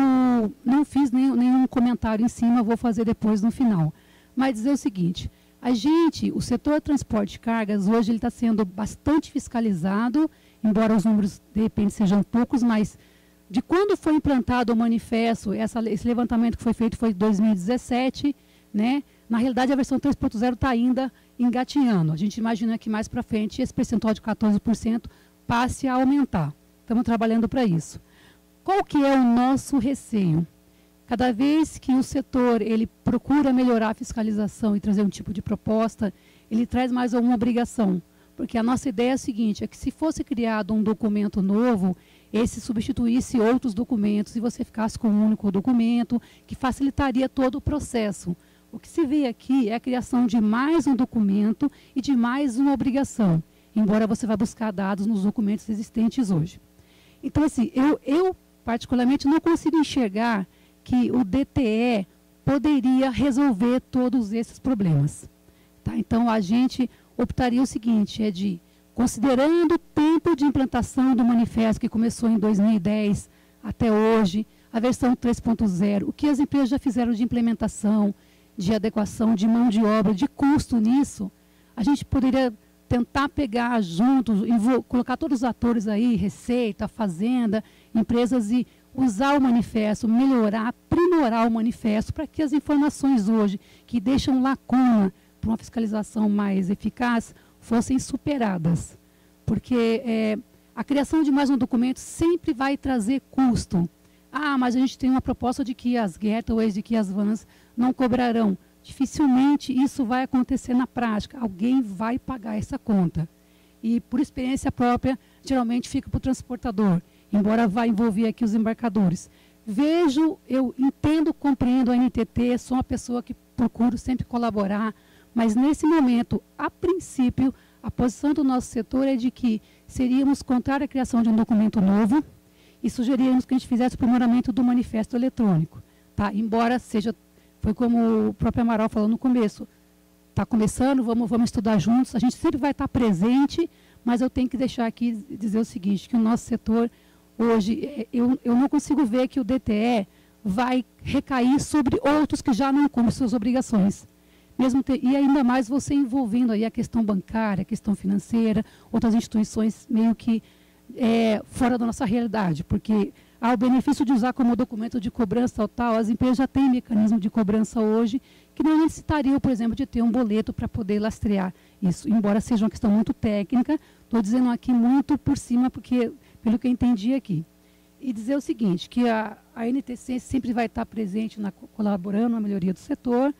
[SPEAKER 5] não fiz nenhum comentário em cima, vou fazer depois no final. Mas dizer o seguinte: o setor de transporte de cargas, hoje ele está sendo bastante fiscalizado, embora os números de repente sejam poucos, mas de quando foi implantado o manifesto, esse levantamento que foi feito foi em 2017, né? Na realidade a versão 3.0 está ainda engatinhando. A gente imagina que mais para frente esse percentual de 14% passe a aumentar. Estamos trabalhando para isso. Qual que é o nosso receio? Cada vez que o setor ele procura melhorar a fiscalização e trazer um tipo de proposta, ele traz mais alguma obrigação. Porque a nossa ideia é a seguinte, é que se fosse criado um documento novo, esse substituísse outros documentos e você ficasse com um único documento, que facilitaria todo o processo. O que se vê aqui é a criação de mais um documento e de mais uma obrigação, embora você vá buscar dados nos documentos existentes hoje. Então, assim, eu particularmente não consigo enxergar que o DTE poderia resolver todos esses problemas. Tá? Então, a gente optaria o seguinte, considerando o tempo de implantação do manifesto, que começou em 2010 até hoje, a versão 3.0, o que as empresas já fizeram de implementação, de adequação, de mão de obra, de custo nisso, a gente poderia tentar pegar juntos, colocar todos os atores aí, Receita, Fazenda, empresas, e usar o manifesto, melhorar, aprimorar o manifesto, para que as informações hoje, que deixam lacuna para uma fiscalização mais eficaz, fossem superadas. Porque a criação de mais um documento sempre vai trazer custo. Ah, mas a gente tem uma proposta de que as gateways, de que as vans não cobrarão. Dificilmente isso vai acontecer na prática. Alguém vai pagar essa conta. E, por experiência própria, geralmente fica para o transportador, embora vá envolver aqui os embarcadores. Eu entendo, compreendo a NTT, sou uma pessoa que procuro sempre colaborar, mas nesse momento, a princípio, a posição do nosso setor é de que seríamos contra a criação de um documento novo e sugeríamos que a gente fizesse o aprimoramento do manifesto eletrônico. Tá? Embora seja, foi como o próprio Amaral falou no começo, está começando, vamos estudar juntos, a gente sempre vai estar presente, mas eu tenho que deixar aqui dizer o seguinte, que o nosso setor, hoje, eu não consigo ver que o DTE vai recair sobre outros que já não cumprem suas obrigações. E ainda mais você envolvendo aí a questão bancária, a questão financeira, outras instituições meio que fora da nossa realidade, porque há o benefício de usar como documento de cobrança tal, as empresas já têm mecanismo de cobrança hoje, que não necessitariam, por exemplo, de ter um boleto para poder lastrear isso, embora seja uma questão muito técnica, estou dizendo aqui muito por cima, porque pelo que eu entendi aqui. E dizer o seguinte, que a NTC sempre vai estar presente, colaborando na melhoria do setor,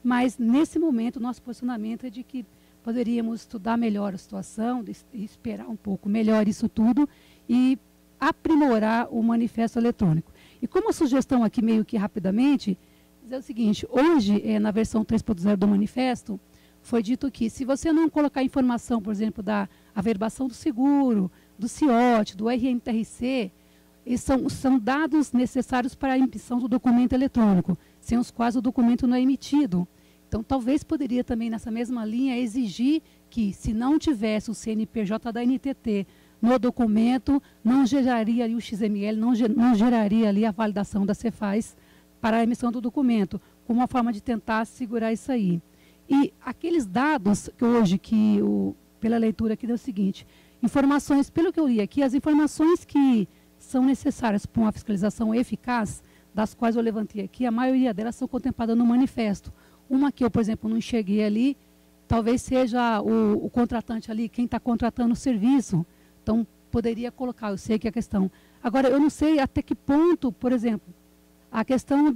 [SPEAKER 5] mas nesse momento o nosso posicionamento é de que poderíamos estudar melhor a situação, esperar um pouco melhor isso tudo e aprimorar o manifesto eletrônico. E como sugestão aqui meio que rapidamente, dizer o seguinte, hoje na versão 3.0 do manifesto, foi dito que se você não colocar informação, por exemplo, da averbação do seguro, do CIOT, do RNTRC, são dados necessários para a emissão do documento eletrônico, sem os quais o documento não é emitido. Então, talvez poderia também, nessa mesma linha, exigir que, se não tivesse o CNPJ da NTT no documento, não geraria ali o XML, não geraria ali a validação da Cefaz para a emissão do documento, como uma forma de tentar segurar isso aí. E aqueles dados que hoje, pela leitura aqui, é o seguinte, informações, pelo que eu li aqui, as informações que são necessárias para uma fiscalização eficaz, das quais eu levantei aqui, a maioria delas são contempladas no manifesto. Uma que eu, por exemplo, não enxerguei ali, talvez seja o contratante ali, quem está contratando o serviço. Então, poderia colocar, eu sei que é a questão. Agora, eu não sei até que ponto, por exemplo, a questão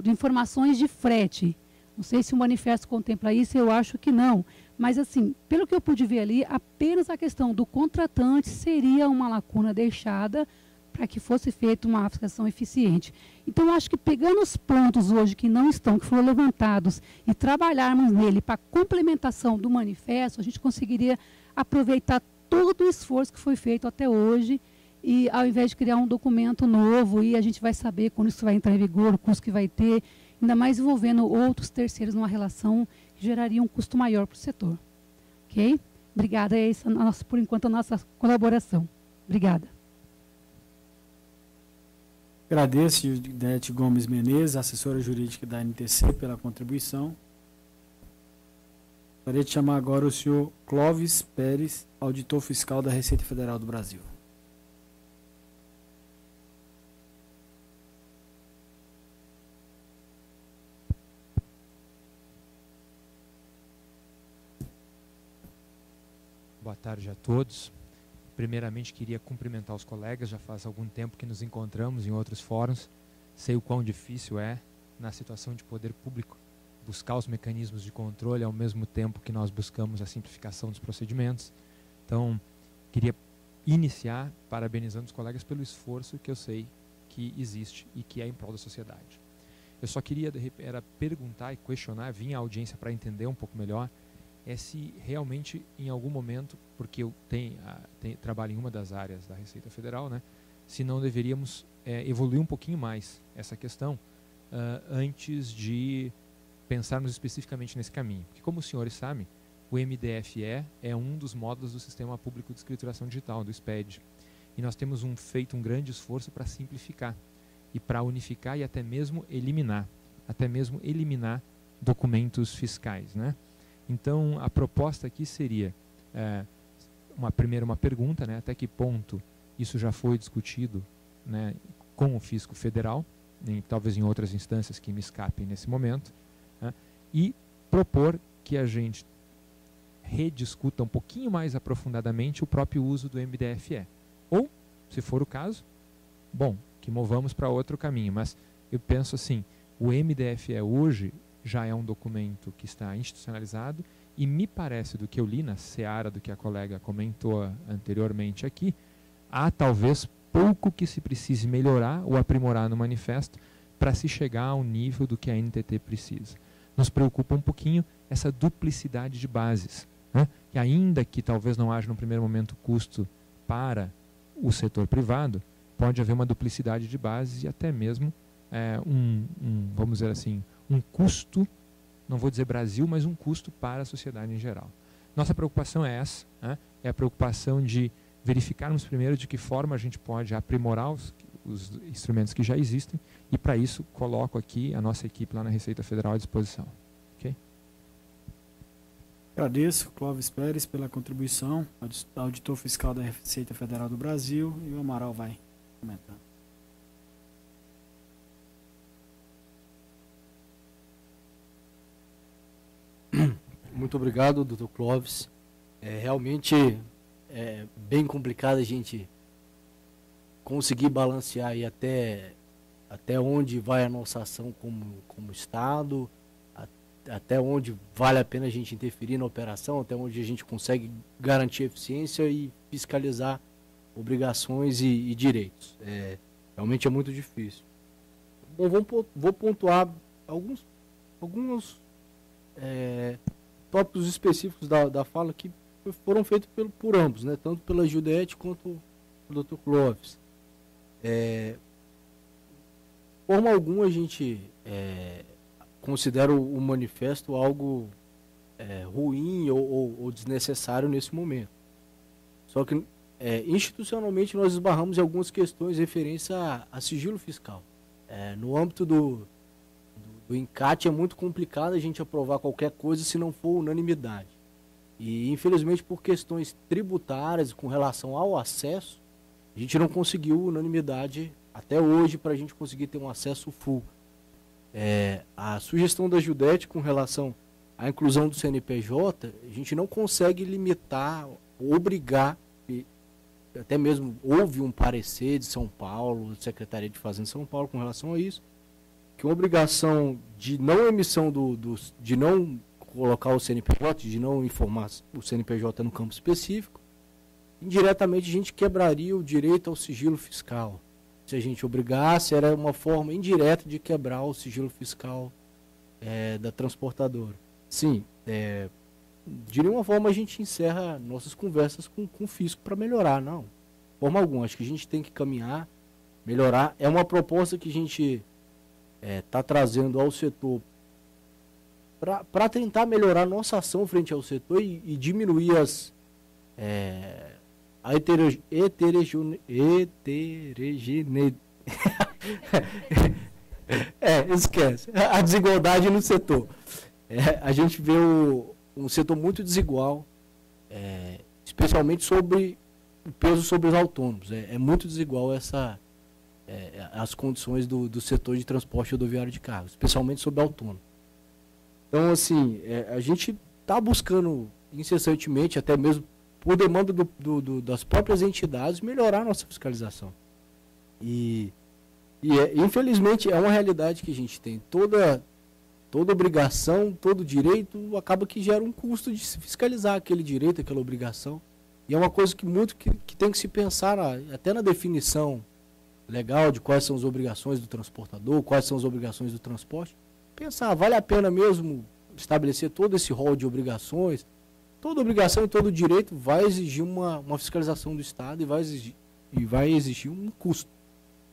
[SPEAKER 5] de informações de frete. Não sei se o manifesto contempla isso, eu acho que não. Mas, assim, pelo que eu pude ver ali, apenas a questão do contratante seria uma lacuna deixada para que fosse feita uma fiscalização eficiente. Então, eu acho que pegando os pontos hoje que não estão, que foram levantados, e trabalharmos nele para complementação do manifesto, a gente conseguiria aproveitar todo o esforço que foi feito até hoje, e ao invés de criar um documento novo, e a gente vai saber quando isso vai entrar em vigor, o custo que vai ter, ainda mais envolvendo outros terceiros numa relação que geraria um custo maior para o setor. Ok? Obrigada. É essa, por enquanto, a nossa colaboração. Obrigada.
[SPEAKER 2] Agradeço, Judete Gomes Menezes, assessora jurídica da NTC, pela contribuição. Gostaria de chamar agora o senhor Clóvis Pérez, auditor fiscal da Receita Federal do Brasil.
[SPEAKER 6] Boa tarde a todos. Primeiramente, queria cumprimentar os colegas, já faz algum tempo que nos encontramos em outros fóruns. Sei o quão difícil é, na situação de poder público, buscar os mecanismos de controle ao mesmo tempo que nós buscamos a simplificação dos procedimentos. Então, queria iniciar parabenizando os colegas pelo esforço que eu sei que existe e que é em prol da sociedade. Eu só queria perguntar e questionar, vim à audiência para entender um pouco melhor, se realmente em algum momento, porque eu trabalho em uma das áreas da Receita Federal, né, se não deveríamos evoluir um pouquinho mais essa questão antes de pensarmos especificamente nesse caminho. Porque, como os senhores sabem, o MDFE é um dos módulos do Sistema Público de Escrituração Digital, do SPED. E nós temos feito um grande esforço para simplificar e para unificar e até mesmo eliminar documentos fiscais, né? Então, a proposta aqui seria, uma pergunta, né, até que ponto isso já foi discutido, né, com o Fisco Federal, talvez em outras instâncias que me escapem nesse momento, né, e propor que a gente rediscuta um pouquinho mais aprofundadamente o próprio uso do MDFE. Ou, se for o caso, bom, que movamos para outro caminho. Mas eu penso assim, o MDFE hoje já é um documento que está institucionalizado e me parece, do que eu li na seara do que a colega comentou anteriormente aqui, há talvez pouco que se precise melhorar ou aprimorar no manifesto para se chegar ao nível do que a NTT precisa. Nos preocupa um pouquinho essa duplicidade de bases, né? E ainda que talvez não haja no primeiro momento custo para o setor privado, pode haver uma duplicidade de bases e até mesmo vamos dizer assim, um custo, não vou dizer Brasil, mas um custo para a sociedade em geral. Nossa preocupação é essa, né? É a preocupação de verificarmos primeiro de que forma a gente pode aprimorar os instrumentos que já existem e, para isso, coloco aqui a nossa equipe lá na Receita Federal à disposição. Okay?
[SPEAKER 2] Agradeço, Clóvis Pérez, pela contribuição, auditor fiscal da Receita Federal do Brasil, e o Amaral vai comentar.
[SPEAKER 3] Muito obrigado, doutor Clóvis. Realmente é bem complicado a gente conseguir balancear aí até onde vai a nossa ação como Estado, até onde vale a pena a gente interferir na operação, até onde a gente consegue garantir eficiência e fiscalizar obrigações e direitos. Realmente é muito difícil. Bom, vou pontuar alguns tópicos específicos da fala que foram feitos por ambos, né? Tanto pela Judete quanto pelo Dr. Clóvis. Forma alguma a gente considera o manifesto algo ruim ou desnecessário nesse momento. Só que institucionalmente nós esbarramos em algumas questões referentes a sigilo fiscal. No âmbito do encate, é muito complicado a gente aprovar qualquer coisa se não for unanimidade. E, infelizmente, por questões tributárias com relação ao acesso, a gente não conseguiu unanimidade até hoje para a gente conseguir ter um acesso full. A sugestão da Judete com relação à inclusão do CNPJ, a gente não consegue limitar, obrigar, e até mesmo houve um parecer de São Paulo, Secretaria de Fazenda de São Paulo com relação a isso, que uma obrigação de não emissão de não colocar o CNPJ, de não informar o CNPJ no campo específico, indiretamente a gente quebraria o direito ao sigilo fiscal. Se a gente obrigasse, era uma forma indireta de quebrar o sigilo fiscal da transportadora. Sim, de nenhuma forma a gente encerra nossas conversas com o fisco para melhorar, não. De forma alguma, acho que a gente tem que caminhar, melhorar. É uma proposta que a gente está trazendo ao setor para tentar melhorar nossa ação frente ao setor e diminuir a esquece. A desigualdade no setor. A gente vê um setor muito desigual, especialmente sobre o peso sobre os autônomos. É muito desigual as condições do setor de transporte rodoviário de carros, especialmente sobre autônomo. Então, assim, a gente está buscando incessantemente, até mesmo por demanda das próprias entidades, melhorar a nossa fiscalização. Infelizmente, é uma realidade que a gente tem. Toda obrigação, todo direito, acaba que gera um custo de se fiscalizar aquele direito, aquela obrigação. E é uma coisa que tem que se pensar até na definição legal de quais são as obrigações do transportador, quais são as obrigações do transporte. Pensar, vale a pena mesmo estabelecer todo esse rol de obrigações? Toda obrigação e todo direito vai exigir uma fiscalização do Estado e vai exigir um custo.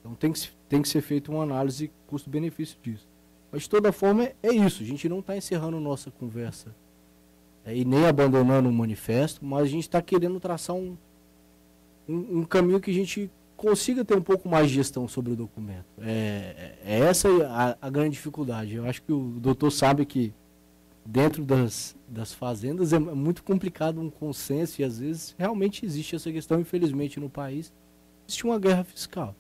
[SPEAKER 3] Então tem que ser feita uma análise custo-benefício disso. Mas de toda forma é isso, a gente não está encerrando nossa conversa e nem abandonando o manifesto, mas a gente está querendo traçar um caminho que a gente consiga ter um pouco mais de gestão sobre o documento. Essa a grande dificuldade. Eu acho que o doutor sabe que dentro das fazendas é muito complicado um consenso e às vezes realmente existe essa questão, infelizmente no país, existe uma guerra fiscal.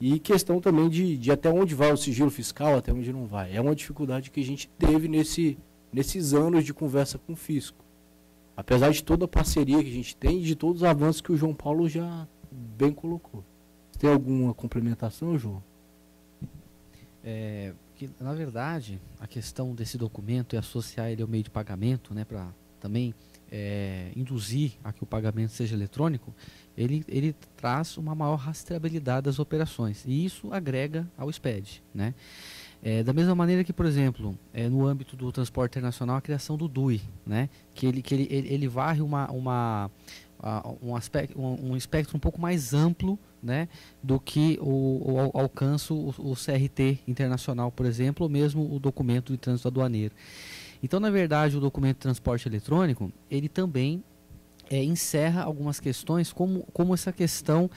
[SPEAKER 3] E questão também de até onde vai o sigilo fiscal, até onde não vai. É uma dificuldade que a gente teve nesses anos de conversa com o fisco. Apesar de toda a parceria que a gente tem e de todos os avanços que o João Paulo já bem colocou. Tem alguma complementação, João?
[SPEAKER 4] Que, na verdade, a questão desse documento e associar ele ao meio de pagamento, né, para também induzir a que o pagamento seja eletrônico, ele traz uma maior rastreabilidade das operações e isso agrega ao SPED, né? Da mesma maneira que, por exemplo, no âmbito do transporte internacional, a criação do DUI, né? Que ele varre um espectro um pouco mais amplo, né, do que o alcance o CRT internacional, por exemplo, ou mesmo o documento de trânsito aduaneiro. Então, na verdade, o documento de transporte eletrônico, ele também encerra algumas questões, como essa questão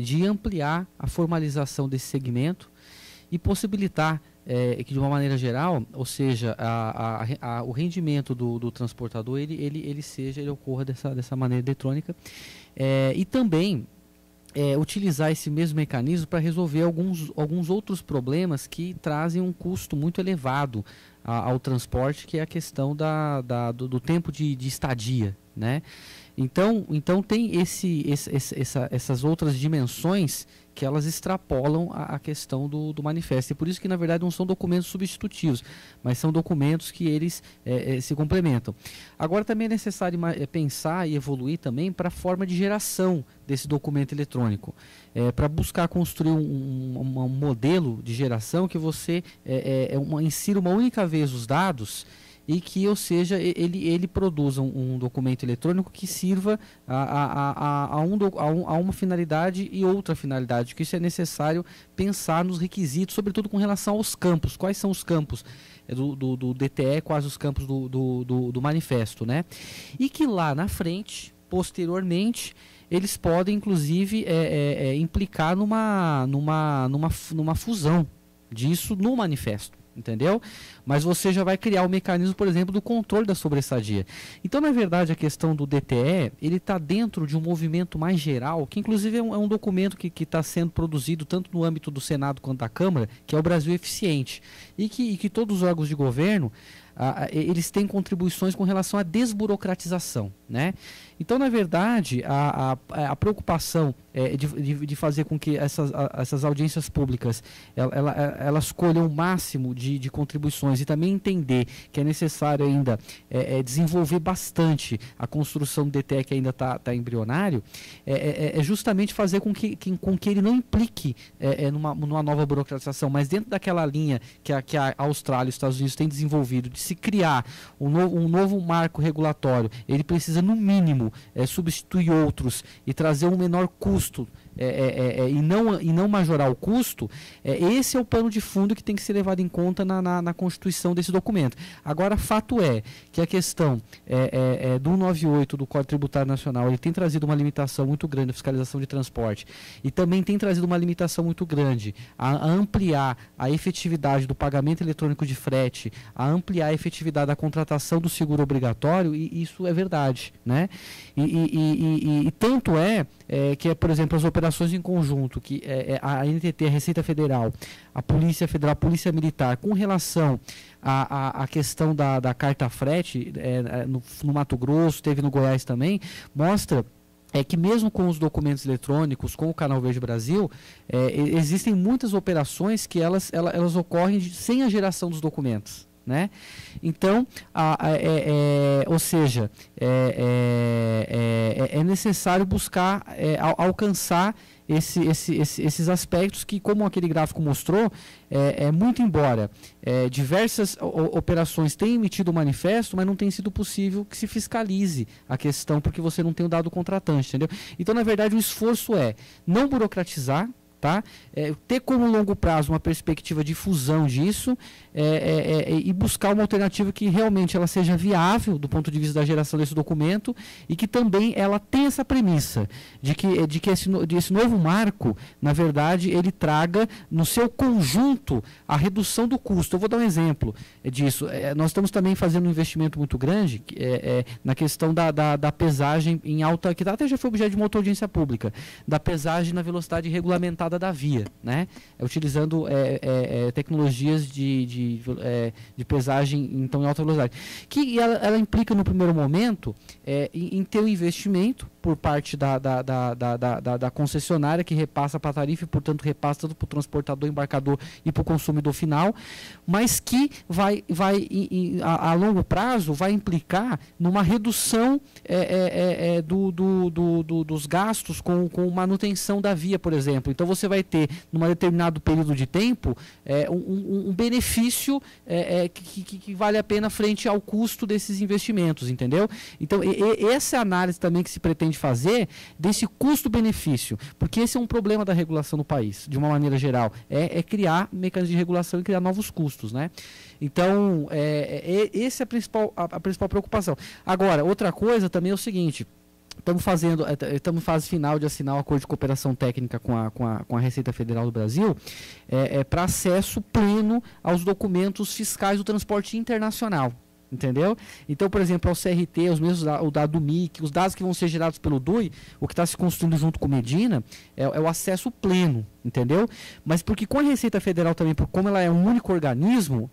[SPEAKER 4] de ampliar a formalização desse segmento e possibilitar que, de uma maneira geral, ou seja, o rendimento do transportador ele ocorra dessa maneira eletrônica, e também utilizar esse mesmo mecanismo para resolver alguns outros problemas que trazem um custo muito elevado ao transporte, que é a questão do tempo de estadia, né? Então tem essas outras dimensões que elas extrapolam a questão do manifesto. E por isso que, na verdade, não são documentos substitutivos, mas são documentos que eles se complementam. Agora, também é necessário pensar e evoluir também para a forma de geração desse documento eletrônico, para buscar construir um modelo de geração que você insira uma única vez os dados e que, ou seja, ele produza um documento eletrônico que sirva a uma finalidade e outra finalidade, que isso é necessário pensar nos requisitos, sobretudo com relação aos campos. Quais são os campos do DTE, quais os campos do manifesto, né? E que lá na frente, posteriormente, eles podem, inclusive, implicar numa fusão, disso no manifesto, entendeu? Mas você já vai criar o mecanismo, por exemplo, do controle da sobreestadia. Então, na verdade, a questão do DTE, ele está dentro de um movimento mais geral, que inclusive é um documento que está sendo produzido tanto no âmbito do Senado quanto da Câmara, que é o Brasil Eficiente, e que todos os órgãos de governo, eles têm contribuições com relação à desburocratização, né? Então, na verdade, a preocupação de fazer com que essas audiências públicas elas colham o máximo de contribuições e também entender que é necessário ainda desenvolver bastante a construção do DTE que ainda está embrionário, é justamente fazer com que ele não implique numa nova burocratização, mas dentro daquela linha que a Austrália e os Estados Unidos têm desenvolvido, de se criar um novo marco regulatório. Ele precisa, no mínimo, substituir outros e trazer um menor custo e não majorar o custo. Esse é o pano de fundo que tem que ser levado em conta na constituição desse documento. Agora, fato é que a questão do 198 do Código Tributário Nacional, ele tem trazido uma limitação muito grande à fiscalização de transporte e também tem trazido uma limitação muito grande a ampliar a efetividade do pagamento eletrônico de frete, a ampliar a efetividade da contratação do seguro obrigatório, e isso é verdade, né? E tanto que, por exemplo, as operações em conjunto, que a NTT, a Receita Federal, a Polícia Federal, a Polícia Militar, com relação à questão da carta frete, no Mato Grosso, teve no Goiás também, mostra que mesmo com os documentos eletrônicos, com o Canal Verde Brasil, existem muitas operações que elas ocorrem sem a geração dos documentos, né? Então, ou seja, é necessário buscar alcançar esses aspectos que, como aquele gráfico mostrou, muito embora diversas operações tenham emitido o manifesto, mas não tem sido possível que se fiscalize a questão, porque você não tem o dado contratante, entendeu? Então, na verdade, o esforço é não burocratizar, tá? Ter como longo prazo uma perspectiva de fusão disso e buscar uma alternativa que realmente ela seja viável do ponto de vista da geração desse documento e que também ela tenha essa premissa de que esse novo marco, na verdade, ele traga no seu conjunto a redução do custo. Eu vou dar um exemplo disso. Nós estamos também fazendo um investimento muito grande na questão da pesagem em alta, que até já foi objeto de uma outra audiência pública, da pesagem na velocidade regulamentada da via, né? Utilizando tecnologias de pesagem então, em alta velocidade. Que ela implica, no primeiro momento, em ter um investimento por parte da concessionária, que repassa para a tarifa e, portanto, repassa tanto para o transportador, embarcador e para o consumidor final, mas que a longo prazo vai implicar numa redução dos gastos com manutenção da via, por exemplo. Então, você vai ter, num determinado período de tempo, um benefício que vale a pena frente ao custo desses investimentos, entendeu? Então, essa é a análise também que se pretende fazer desse custo-benefício, porque esse é um problema da regulação no país, de uma maneira geral, criar mecanismos de regulação e criar novos custos, né? Então, essa é a principal preocupação. Agora, outra coisa também é o seguinte: estamos em fase final de assinar o acordo de cooperação técnica com a Receita Federal do Brasil para acesso pleno aos documentos fiscais do transporte internacional. Entendeu? Então, por exemplo, ao CRT, os mesmos, o dado do MIC, os dados que vão ser gerados pelo DUI, o que está se construindo junto com o Medina, é o acesso pleno, entendeu? Mas porque com a Receita Federal também, como ela é um único organismo,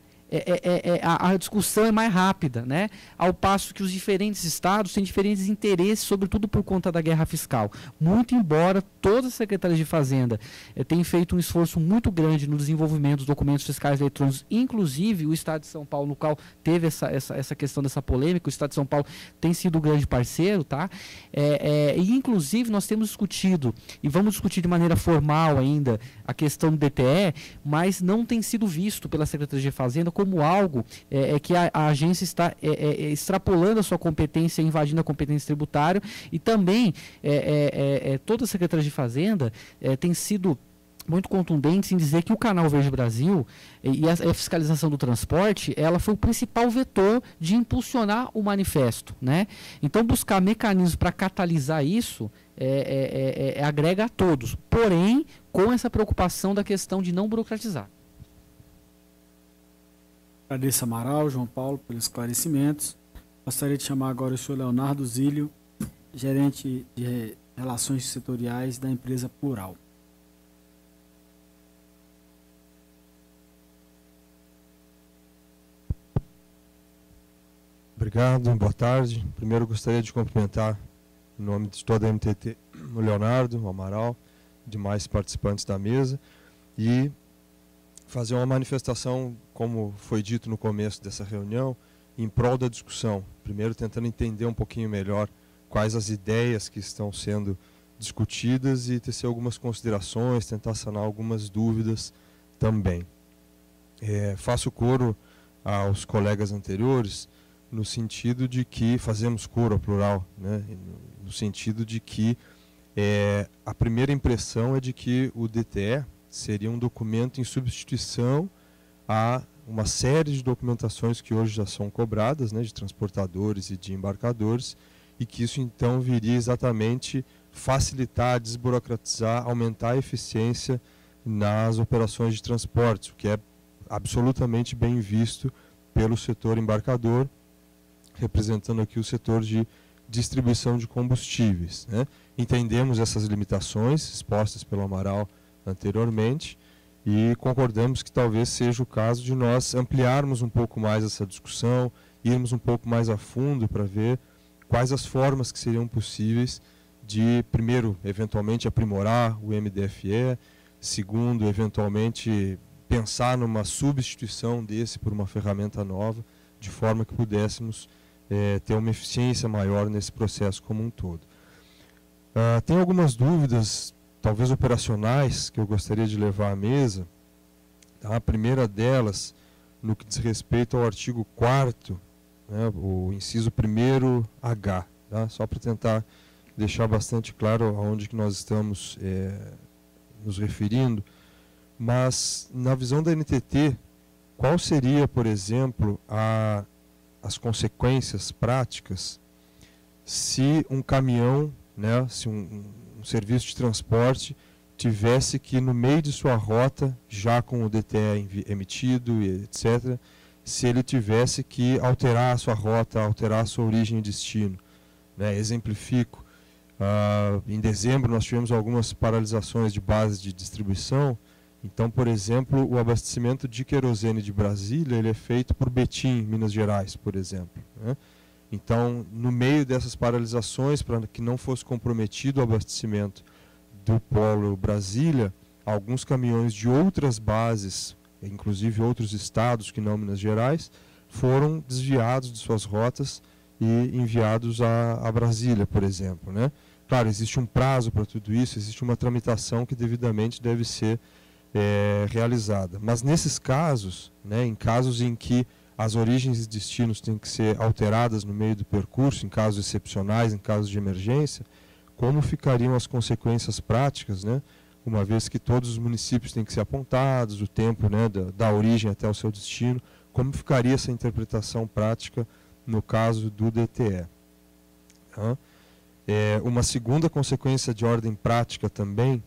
[SPEAKER 4] a discussão é mais rápida, né? Ao passo que os diferentes estados têm diferentes interesses, sobretudo por conta da guerra fiscal. Muito embora todas as secretarias de Fazenda tenham feito um esforço muito grande no desenvolvimento dos documentos fiscais eletrônicos, inclusive o Estado de São Paulo, no qual teve essa questão dessa polêmica, o Estado de São Paulo tem sido um grande parceiro, tá? E inclusive nós temos discutido, e vamos discutir de maneira formal ainda, a questão do DTE, mas não tem sido visto pela Secretaria de Fazenda como algo que a agência está extrapolando a sua competência, invadindo a competência tributária, e também toda a Secretaria de Fazenda tem sido muito contundentes em dizer que o Canal Verde Brasil e a fiscalização do transporte, ela foi o principal vetor de impulsionar o manifesto, né? Então, buscar mecanismos para catalisar isso agrega a todos, porém, com essa preocupação da questão de não burocratizar.
[SPEAKER 2] Agradeço Amaral, João Paulo, pelos esclarecimentos. Gostaria de chamar agora o senhor Leonardo Zílio, gerente de Relações Setoriais da empresa Plural.
[SPEAKER 7] Obrigado, boa tarde. Primeiro gostaria de cumprimentar, em nome de toda a NTT, o Leonardo, o Amaral, demais participantes da mesa, e fazer uma manifestação, como foi dito no começo dessa reunião, em prol da discussão. Primeiro tentando entender um pouquinho melhor quais as ideias que estão sendo discutidas e tecer algumas considerações, tentar sanar algumas dúvidas também. Faço coro aos colegas anteriores, no sentido de que, fazemos coro ao plural, né? No sentido de que a primeira impressão é de que o DTE seria um documento em substituição a uma série de documentações que hoje já são cobradas, né, de transportadores e de embarcadores, e que isso então viria exatamente facilitar, desburocratizar, aumentar a eficiência nas operações de transporte, o que é absolutamente bem visto pelo setor embarcador, representando aqui o setor de distribuição de combustíveis, né? Entendemos essas limitações expostas pelo Amaral anteriormente e concordamos que talvez seja o caso de nós ampliarmos um pouco mais essa discussão, irmos um pouco mais a fundo para ver quais as formas que seriam possíveis de, primeiro, eventualmente aprimorar o MDFE, segundo, eventualmente pensar numa substituição desse por uma ferramenta nova, de forma que pudéssemos ter uma eficiência maior nesse processo como um todo. Tem algumas dúvidas, talvez operacionais, que eu gostaria de levar à mesa. A primeira delas, no que diz respeito ao artigo 4º, né, o inciso 1º H, tá? Só para tentar deixar bastante claro aonde que nós estamos nos referindo. Mas, na visão da NTT, qual seria, por exemplo, as consequências práticas se um caminhão, né, se um serviço de transporte tivesse que, no meio de sua rota, já com o DTE emitido, etc., se ele tivesse que alterar a sua rota, alterar a sua origem e destino, né? Exemplifico, em dezembro nós tivemos algumas paralisações de bases de distribuição. Então, por exemplo, o abastecimento de querosene de Brasília ele é feito por Betim, Minas Gerais, por exemplo, né? Então, no meio dessas paralisações, para que não fosse comprometido o abastecimento do polo Brasília, alguns caminhões de outras bases, inclusive outros estados que não Minas Gerais, foram desviados de suas rotas e enviados a Brasília, por exemplo, né? Claro, existe um prazo para tudo isso, existe uma tramitação que devidamente deve ser realizada. Mas nesses casos, né, em casos em que as origens e destinos têm que ser alteradas no meio do percurso, em casos excepcionais, em casos de emergência, como ficariam as consequências práticas, né, uma vez que todos os municípios têm que ser apontados, o tempo, né, da origem até o seu destino, como ficaria essa interpretação prática no caso do DTE? Tá? Uma segunda consequência de ordem prática também,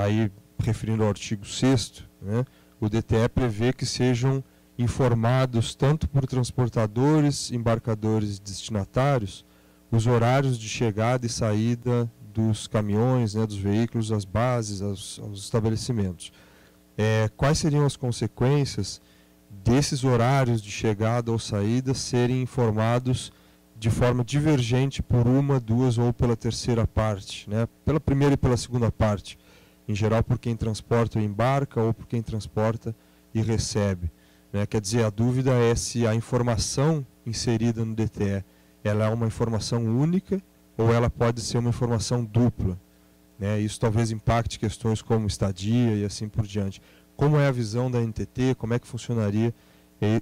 [SPEAKER 7] aí referindo ao artigo 6º, né, o DTE prevê que sejam informados tanto por transportadores, embarcadores e destinatários os horários de chegada e saída dos caminhões, né, dos veículos, às bases, aos estabelecimentos. Quais seriam as consequências desses horários de chegada ou saída serem informados de forma divergente por uma, duas ou pela terceira parte, né, pela primeira e pela segunda parte, em geral por quem transporta e embarca ou por quem transporta e recebe? Né? Quer dizer, a dúvida é se a informação inserida no DTE ela é uma informação única ou ela pode ser uma informação dupla, né? Isso talvez impacte questões como estadia e assim por diante. Como é a visão da NTT, como é que funcionaria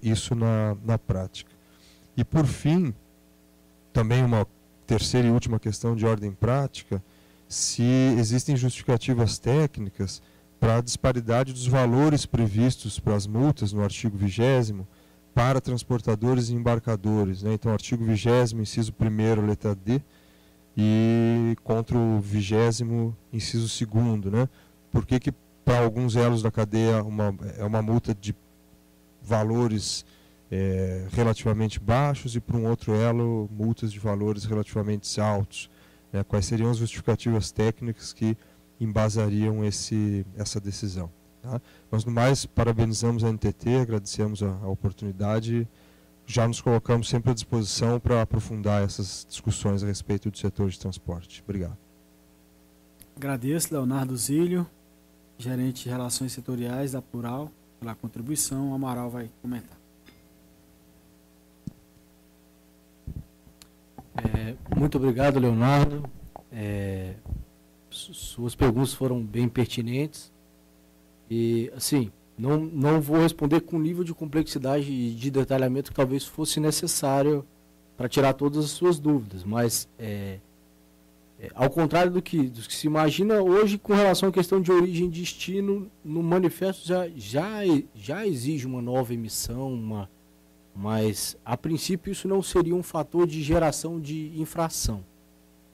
[SPEAKER 7] isso na prática? E por fim, também uma terceira e última questão de ordem prática, se existem justificativas técnicas para a disparidade dos valores previstos para as multas no artigo 20º para transportadores e embarcadores, né? Então, artigo 20º, inciso 1º, letra D, e contra o 20º, inciso 2º, né? Por que para alguns elos da cadeia é uma multa de valores relativamente baixos e, para um outro elo, multas de valores relativamente altos. Né? Quais seriam as justificativas técnicas que embasariam essa decisão? Tá? Nós, no mais, parabenizamos a NTT, agradecemos a oportunidade, já nos colocamos sempre à disposição para aprofundar essas discussões a respeito do setor de transporte. Obrigado.
[SPEAKER 2] Agradeço, Leonardo Zílio, gerente de Relações Setoriais da Plural, pela contribuição. O Amaral vai comentar.
[SPEAKER 3] Muito obrigado, Leonardo. Suas perguntas foram bem pertinentes. E, assim, não vou responder com o nível de complexidade e de detalhamento que talvez fosse necessário para tirar todas as suas dúvidas, mas ao contrário do que se imagina hoje com relação à questão de origem e destino, no manifesto já exige uma nova emissão, mas a princípio isso não seria um fator de geração de infração,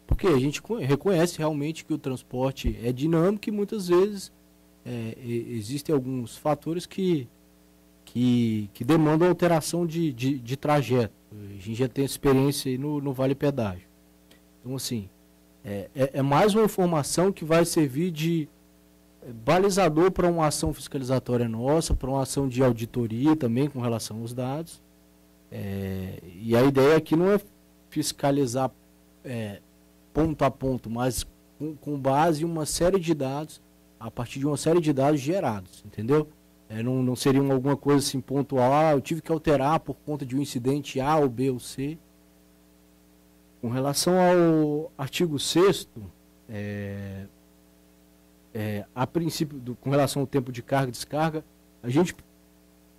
[SPEAKER 3] porque a gente reconhece realmente que o transporte é dinâmico e muitas vezes existem alguns fatores que demandam alteração de trajeto. A gente já tem experiência aí no Vale Pedágio. Então, assim, é mais uma informação que vai servir de balizador para uma ação fiscalizatória nossa, para uma ação de auditoria também com relação aos dados. E a ideia aqui não é fiscalizar ponto a ponto, mas com base em uma série de dados, a partir de uma série de dados gerados, entendeu? Não seria alguma coisa assim pontual, eu tive que alterar por conta de um incidente A ou B ou C. Com relação ao artigo 6º, a princípio, com relação ao tempo de carga e descarga, a gente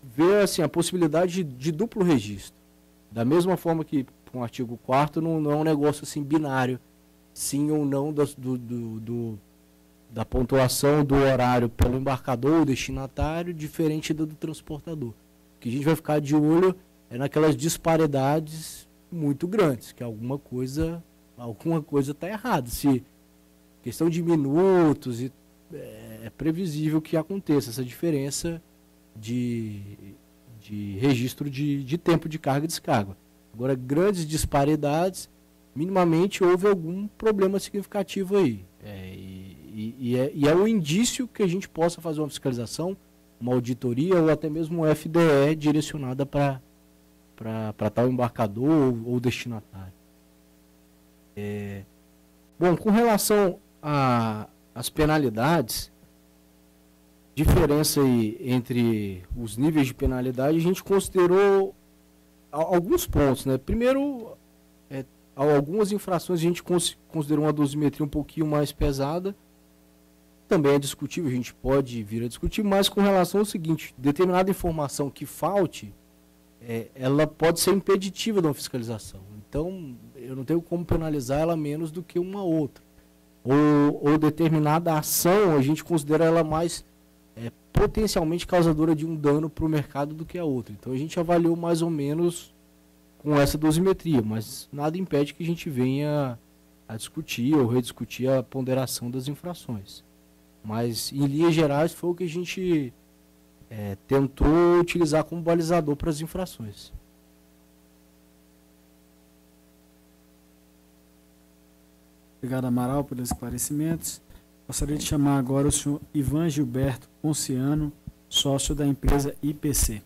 [SPEAKER 3] vê assim, a possibilidade de duplo registro. Da mesma forma que com o artigo 4º não é um negócio assim binário, sim ou não da pontuação do horário pelo embarcador ou destinatário, diferente do transportador. O que a gente vai ficar de olho é naquelas disparidades muito grandes, que alguma coisa está errada. Se questão de minutos, é previsível que aconteça essa diferença de registro de tempo de carga e descarga. Agora, grandes disparidades, minimamente houve algum problema significativo aí. E é um indício que a gente possa fazer uma fiscalização, uma auditoria ou até mesmo um FDE direcionada para tal embarcador ou destinatário. Bom, com relação às penalidades, diferença aí entre os níveis de penalidade, a gente considerou alguns pontos, né? Primeiro, algumas infrações a gente considerou uma dosimetria um pouquinho mais pesada. Também é discutível, a gente pode vir a discutir, mas com relação ao seguinte, determinada informação que falte, ela pode ser impeditiva de uma fiscalização. Então, eu não tenho como penalizar ela menos do que uma outra. Ou determinada ação, a gente considera ela mais potencialmente causadora de um dano para o mercado do que a outra. Então, a gente avaliou mais ou menos com essa dosimetria, mas nada impede que a gente venha a discutir ou rediscutir a ponderação das infrações. Mas, em linhas gerais, foi o que a gente tentou utilizar como balizador para as infrações.
[SPEAKER 2] Obrigado, Amaral, pelos esclarecimentos. Gostaria de chamar agora o senhor Ivan Gilberto Ponciano, sócio da empresa IPC.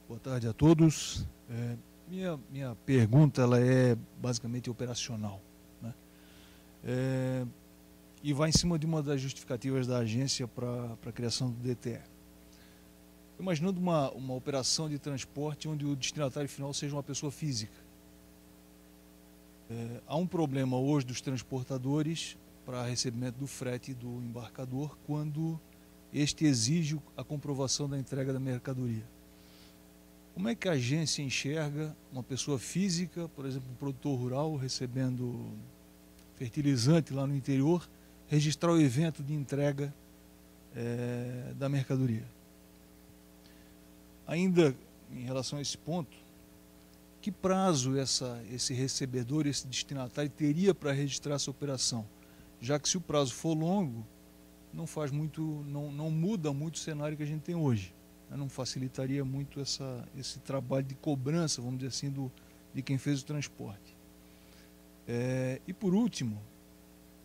[SPEAKER 8] Boa tarde a todos. Minha pergunta ela é basicamente operacional, né? E vai em cima de uma das justificativas da agência para a criação do DTE. Imaginando uma operação de transporte onde o destinatário final seja uma pessoa física. Há um problema hoje dos transportadores para recebimento do frete do embarcador quando este exige a comprovação da entrega da mercadoria. Como é que a agência enxerga uma pessoa física, por exemplo, um produtor rural recebendo fertilizante lá no interior, registrar o evento de entrega da mercadoria? Ainda em relação a esse ponto, que prazo esse recebedor, esse destinatário teria para registrar essa operação? Já que se o prazo for longo, não faz muito, não muda muito o cenário que a gente tem hoje. Não facilitaria muito esse trabalho de cobrança, vamos dizer assim, de quem fez o transporte. E por último,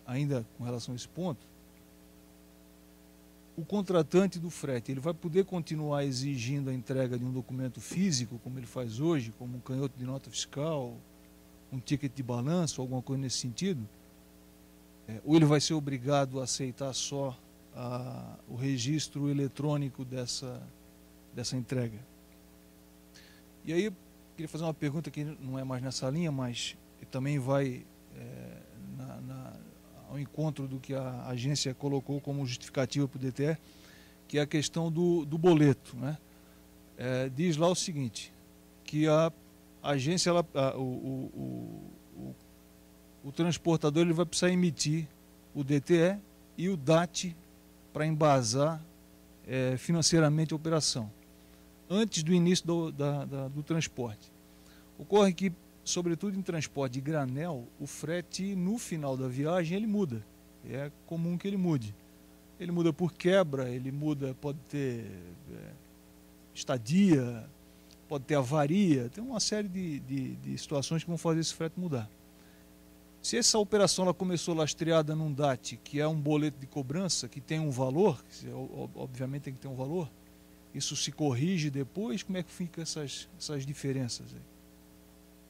[SPEAKER 8] ainda com relação a esse ponto, o contratante do frete, ele vai poder continuar exigindo a entrega de um documento físico, como ele faz hoje, como um canhoto de nota fiscal, um ticket de balanço, alguma coisa nesse sentido? Ou ele vai ser obrigado a aceitar só o registro eletrônico dessa entrega? E aí, eu queria fazer uma pergunta que não é mais nessa linha, mas também vai ao encontro do que a agência colocou como justificativa para o DTE, que é a questão do boleto, né? Diz lá o seguinte, que a agência, o transportador, ele vai precisar emitir o DTE e o DAT para embasar financeiramente a operação, antes do início do transporte. Ocorre que, sobretudo em transporte de granel, o frete no final da viagem ele muda. É comum que ele mude. Ele muda por quebra, ele muda, pode ter estadia, pode ter avaria, tem uma série de situações que vão fazer esse frete mudar. Se essa operação ela começou lastreada num DAT, que é um boleto de cobrança, que tem um valor, que obviamente tem que ter um valor, isso se corrige depois? Como é que ficam essas diferenças aí?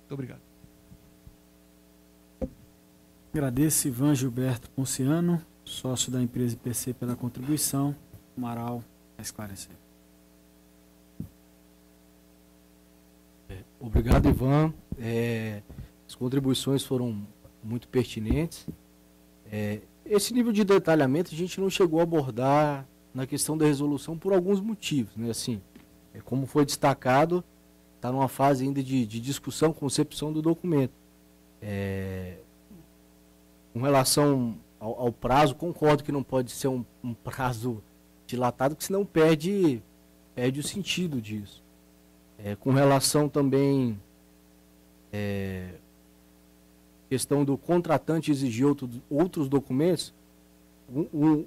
[SPEAKER 8] Muito obrigado.
[SPEAKER 2] Agradeço Ivan Gilberto Ponciano, sócio da empresa IPC, pela contribuição. Amaral, a esclarecer.
[SPEAKER 3] Obrigado, Ivan. As contribuições foram muito pertinentes. Esse nível de detalhamento a gente não chegou a abordar na questão da resolução por alguns motivos, né? Assim, como foi destacado, está numa fase ainda de discussão, concepção do documento. Com relação ao prazo, concordo que não pode ser um prazo dilatado, porque senão perde o sentido disso. Com relação também questão do contratante exigir outros documentos,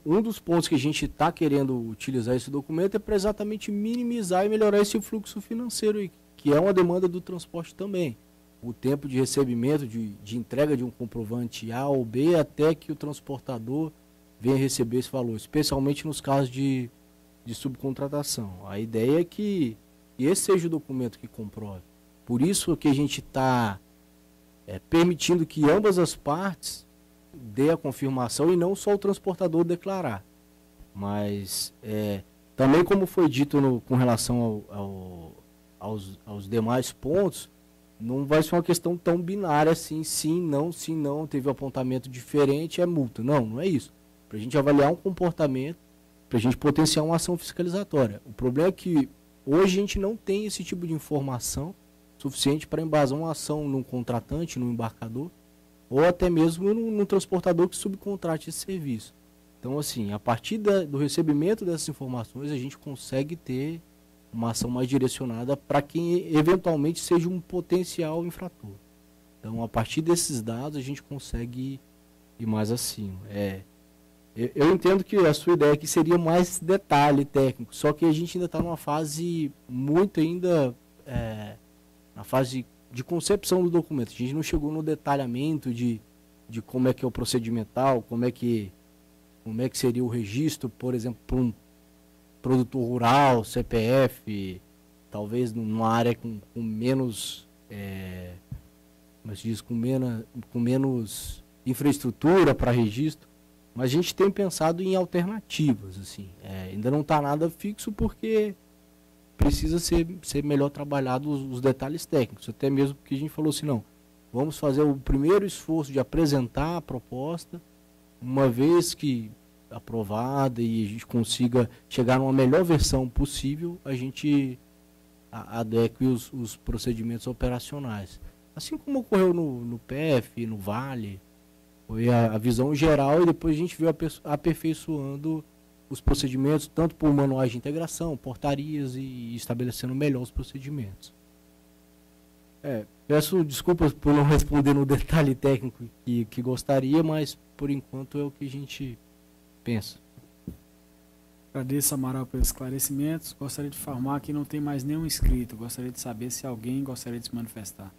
[SPEAKER 3] um dos pontos que a gente está querendo utilizar esse documento é para exatamente minimizar e melhorar esse fluxo financeiro aí, que é uma demanda do transporte também. O tempo de recebimento, de entrega de um comprovante A ou B, até que o transportador venha receber esse valor, especialmente nos casos de subcontratação. A ideia é que esse seja o documento que comprove. Por isso que a gente está permitindo que ambas as partes dê a confirmação e não só o transportador declarar. Mas também, como foi dito com relação aos demais pontos, não vai ser uma questão tão binária assim, sim, não, teve um apontamento diferente, é multa. Não é isso. Para a gente avaliar um comportamento, para a gente potenciar uma ação fiscalizatória. O problema é que hoje a gente não tem esse tipo de informação suficiente para embasar uma ação num contratante, num embarcador, ou até mesmo num transportador que subcontrate esse serviço. Então, assim, a partir do recebimento dessas informações, a gente consegue ter uma ação mais direcionada para quem eventualmente seja um potencial infrator. Então, a partir desses dados, a gente consegue ir mais acima. Eu entendo que a sua ideia aqui seria mais detalhe técnico, só que a gente ainda está numa fase muito ainda, na fase de concepção do documento. A gente não chegou no detalhamento de como é que é o procedimental, como é que seria o registro, por exemplo, para um produtor rural, CPF, talvez numa área com menos, com menos infraestrutura para registro. Mas a gente tem pensado em alternativas, assim. Ainda não está nada fixo porque precisa ser melhor trabalhado os detalhes técnicos. Até mesmo porque a gente falou assim, não, vamos fazer o primeiro esforço de apresentar a proposta, uma vez que aprovada e a gente consiga chegar numa melhor versão possível, a gente adeque os procedimentos operacionais. Assim como ocorreu no PF, no Vale, foi a visão geral e depois a gente veio aperfeiçoando os procedimentos, tanto por manuais de integração, portarias e estabelecendo melhor os procedimentos. Peço desculpas por não responder no detalhe técnico que gostaria, mas por enquanto é o que a gente pensa.
[SPEAKER 2] Agradeço, Amaral, pelos esclarecimentos. Gostaria de informar que não tem mais nenhum inscrito. Gostaria de saber se alguém gostaria de se manifestar.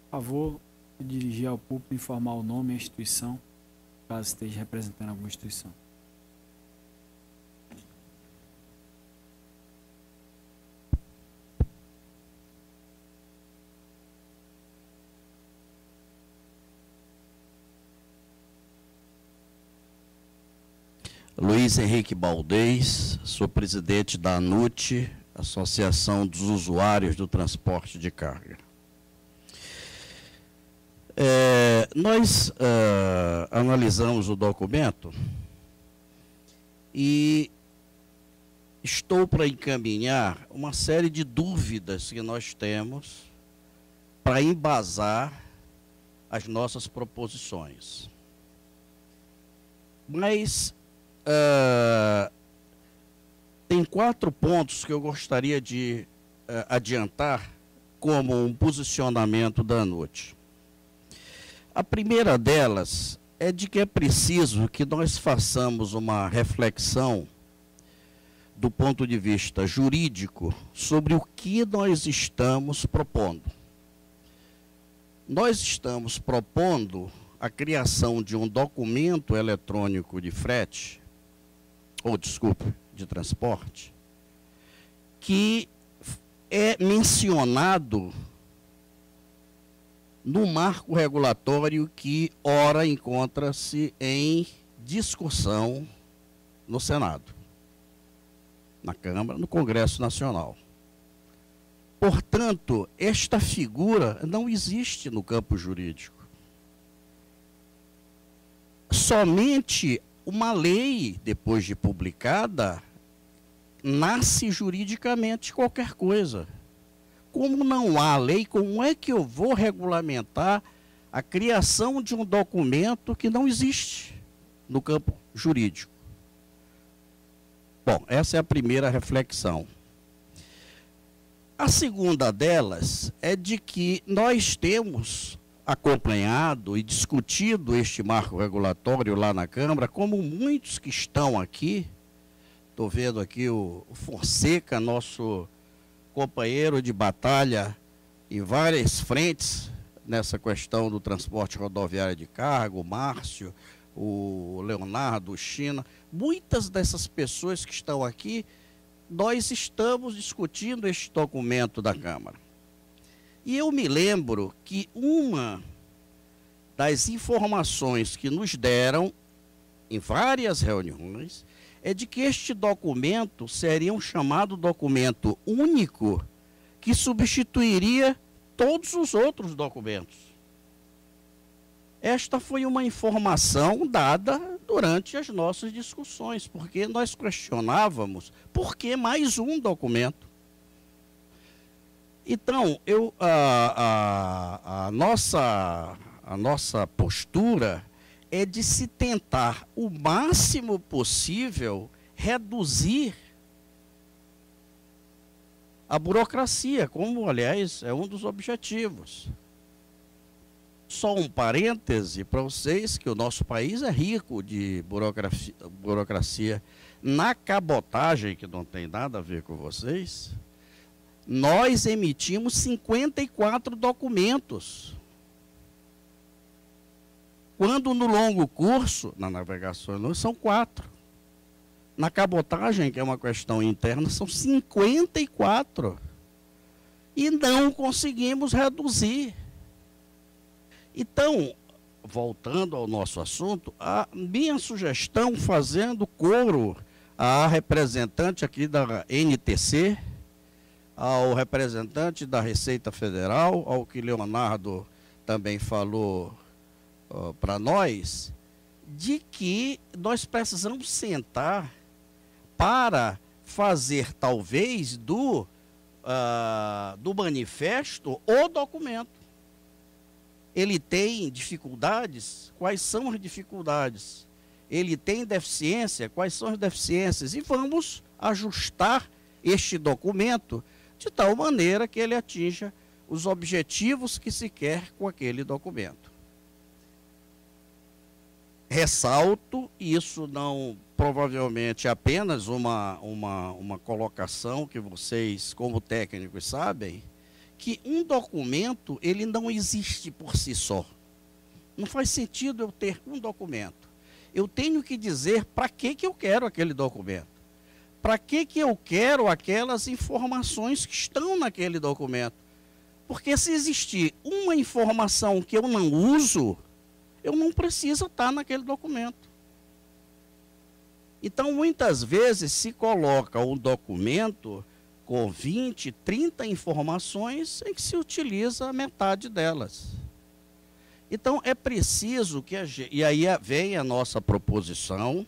[SPEAKER 2] Por favor, dirigir ao público, informar o nome e a instituição, caso esteja representando alguma instituição.
[SPEAKER 9] Luiz Henrique Baldez, sou presidente da ANUT, Associação dos Usuários do Transporte de Carga. Nós analisamos o documento e estou para encaminhar uma série de dúvidas que nós temos para embasar as nossas proposições. Mas tem 4 pontos que eu gostaria de adiantar como um posicionamento da ANUT. A primeira delas é de que é preciso que nós façamos uma reflexão do ponto de vista jurídico sobre o que nós estamos propondo. Nós estamos propondo a criação de um documento eletrônico de frete, de transporte, que é mencionado no marco regulatório que, ora, encontra-se em discussão no Senado, na Câmara, no Congresso Nacional. Portanto, esta figura não existe no campo jurídico. Somente uma lei, depois de publicada, nasce juridicamente qualquer coisa. Como não há lei, como é que eu vou regulamentar a criação de um documento que não existe no campo jurídico? Bom, essa é a primeira reflexão. A segunda delas é de que nós temos acompanhado e discutido este marco regulatório lá na Câmara, como muitos que estão aqui. Estou vendo aqui o Fonseca, nosso companheiro de batalha em várias frentes nessa questão do transporte rodoviário de carga, o Márcio, o Leonardo, o China. Muitas dessas pessoas que estão aqui, nós estamos discutindo este documento da Câmara. E eu me lembro que uma das informações que nos deram em várias reuniões é de que este documento seria um chamado documento único que substituiria todos os outros documentos. Esta foi uma informação dada durante as nossas discussões, porque nós questionávamos por que mais um documento. Então, a nossa postura é de se tentar o máximo possível reduzir a burocracia, como, aliás, é um dos objetivos. Só um parêntese para vocês, que o nosso país é rico de burocracia. Na cabotagem, que não tem nada a ver com vocês, nós emitimos 54 documentos. Quando no longo curso, na navegação, são 4. Na cabotagem, que é uma questão interna, são 54. E não conseguimos reduzir. Então, voltando ao nosso assunto, a minha sugestão, fazendo coro à representante aqui da NTC, ao representante da Receita Federal, ao que Leonardo também falou para nós, de que nós precisamos sentar para fazer, talvez, do manifesto o documento. Ele tem dificuldades? Quais são as dificuldades? Ele tem deficiência? Quais são as deficiências? E vamos ajustar este documento de tal maneira que ele atinja os objetivos que se quer com aquele documento. Ressalto, isso não provavelmente é apenas uma colocação que vocês, como técnicos, sabem, que um documento ele não existe por si só. Não faz sentido eu ter um documento. Eu tenho que dizer para que eu quero aquele documento. Para que eu quero aquelas informações que estão naquele documento. Porque se existir uma informação que eu não uso, eu não preciso estar naquele documento. Então, muitas vezes, se coloca um documento com 20, 30 informações em que se utiliza a metade delas. Então, é preciso que e aí vem a nossa proposição,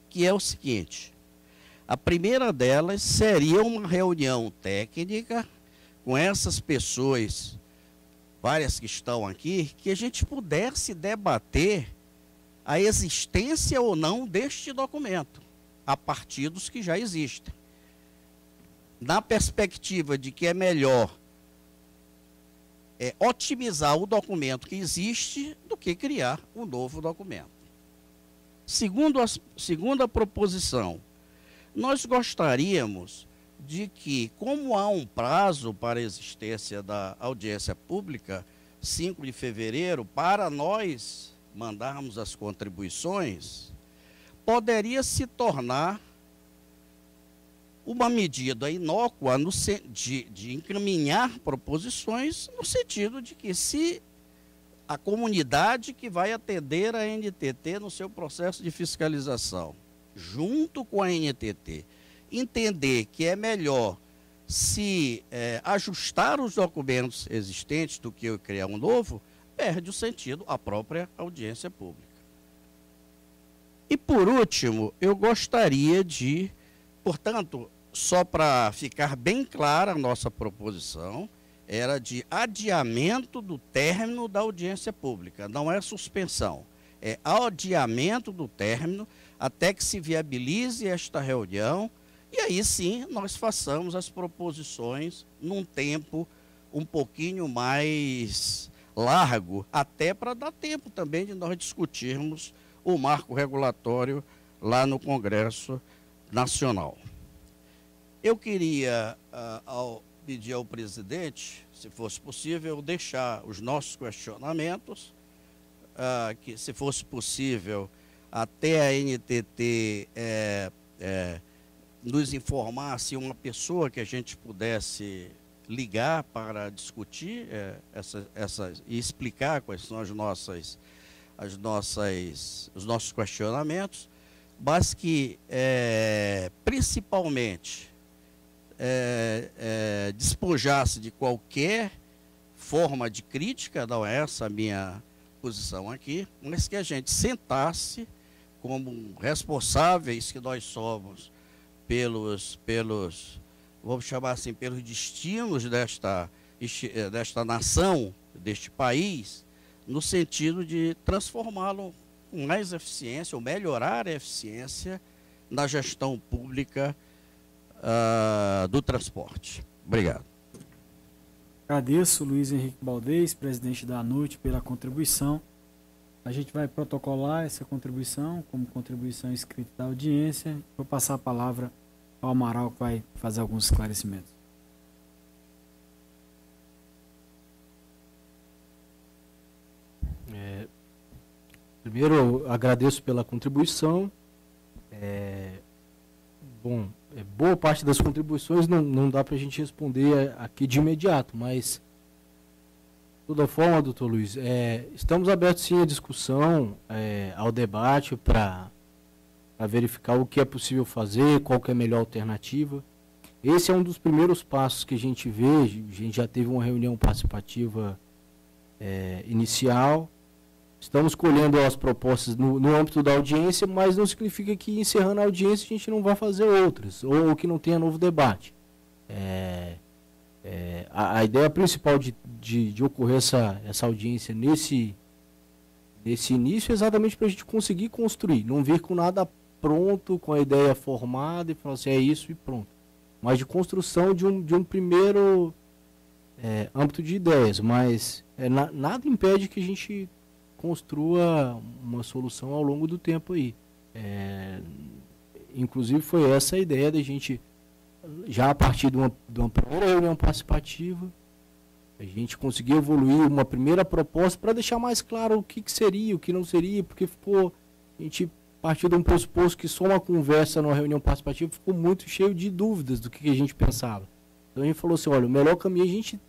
[SPEAKER 9] que é o seguinte: a primeira delas seria uma reunião técnica com essas pessoas, várias que estão aqui, que a gente pudesse debater a existência ou não deste documento, a partir dos que já existem. Na perspectiva de que é melhor otimizar o documento que existe do que criar um novo documento. Segunda proposição, nós gostaríamos de que, como há um prazo para a existência da audiência pública, 5 de fevereiro, para nós mandarmos as contribuições, poderia se tornar uma medida inócua de encaminhar proposições, no sentido de que, se a comunidade que vai atender a NTT no seu processo de fiscalização, junto com a NTT, entender que é melhor se ajustar os documentos existentes do que eu criar um novo, perde o sentido a própria audiência pública. E, por último, eu gostaria de, portanto, só para ficar bem clara a nossa proposição, era de adiamento do término da audiência pública, não é suspensão, é adiamento do término até que se viabilize esta reunião, e aí sim nós façamos as proposições num tempo um pouquinho mais largo, até para dar tempo também de nós discutirmos o marco regulatório lá no Congresso Nacional. Eu queria pedir ao presidente, se fosse possível, deixar os nossos questionamentos, que, se fosse possível, até a NTT nos informar se uma pessoa que a gente pudesse ligar para discutir e explicar quais são os nossos questionamentos, mas que, principalmente, despojasse de qualquer forma de crítica, não é essa a minha posição aqui, mas que a gente sentasse como responsáveis que nós somos pelos vamos chamar assim, pelos destinos desta nação, deste país, no sentido de transformá-lo com mais eficiência, ou melhorar a eficiência na gestão pública do transporte. Obrigado.
[SPEAKER 2] Agradeço, Luiz Henrique Baldez, presidente da ANUT, pela contribuição. A gente vai protocolar essa contribuição como contribuição escrita da audiência. Vou passar a palavra ao Amaral, que vai fazer alguns esclarecimentos.
[SPEAKER 3] Primeiro, eu agradeço pela contribuição. Boa parte das contribuições não dá para a gente responder aqui de imediato, mas, de toda forma, doutor Luiz, estamos abertos sim à discussão, ao debate, para verificar o que é possível fazer, qual que é a melhor alternativa. Esse é um dos primeiros passos que a gente vê. A gente já teve uma reunião participativa inicial. Estamos colhendo as propostas no âmbito da audiência, mas não significa que, encerrando a audiência, a gente não vai fazer outras, ou que não tenha novo debate. A ideia principal de ocorrer essa audiência nesse início é exatamente para a gente conseguir construir, não vir com nada pronto, com a ideia formada e falar assim, é isso e pronto. mas de construção de um primeiro âmbito de ideias, mas nada impede que a gente construa uma solução ao longo do tempo aí. Inclusive foi essa a ideia da gente, já a partir de uma primeira reunião participativa, a gente conseguir evoluir uma primeira proposta para deixar mais claro o que seria, o que não seria, porque a gente partiu de um pressuposto que só uma conversa numa reunião participativa ficou muito cheio de dúvidas do que a gente pensava. Então a gente falou assim, olha, o melhor caminho é a gente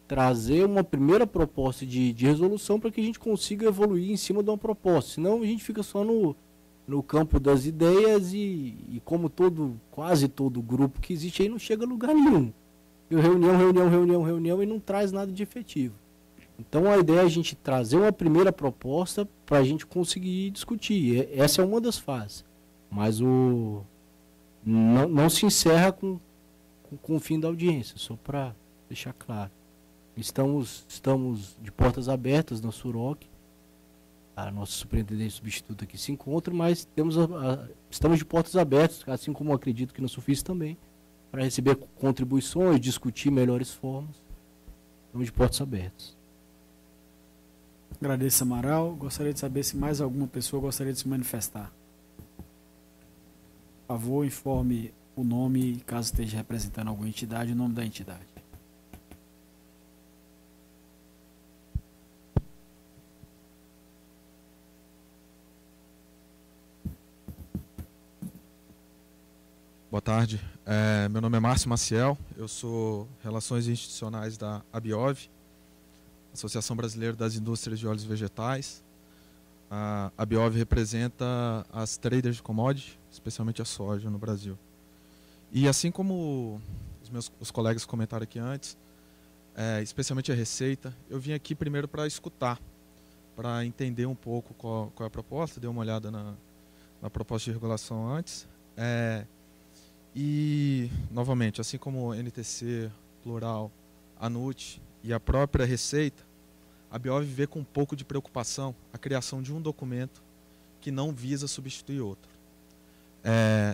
[SPEAKER 3] trazer uma primeira proposta de resolução para que a gente consiga evoluir em cima de uma proposta. Senão a gente fica só no campo das ideias e como quase todo grupo que existe aí não chega a lugar nenhum. E reunião e não traz nada de efetivo. Então a ideia é a gente trazer uma primeira proposta para a gente conseguir discutir. Essa é uma das fases. Mas não se encerra com o fim da audiência, só para deixar claro. Estamos de portas abertas na SUROC. A nossa superintendente substituta aqui se encontra, mas estamos de portas abertas, assim como acredito que na SUFIS também, para receber contribuições, discutir melhores formas. Estamos de portas abertas.
[SPEAKER 2] Agradeço, Amaral. Gostaria de saber se mais alguma pessoa gostaria de se manifestar. Por favor, informe o nome, caso esteja representando alguma entidade, o nome da entidade.
[SPEAKER 10] Boa tarde. Meu nome é Márcio Maciel, eu sou Relações Institucionais da ABIOV, Associação Brasileira das Indústrias de Óleos Vegetais. A ABIOV representa as traders de commodity, especialmente a soja no Brasil. E assim como os colegas comentaram aqui antes, especialmente a Receita, eu vim aqui primeiro para escutar, para entender um pouco qual é a proposta, dei uma olhada na proposta de regulação antes. E, novamente, assim como NTC, Plural, ANUT e a própria Receita, a ABIOV vê com um pouco de preocupação a criação de um documento que não visa substituir outro.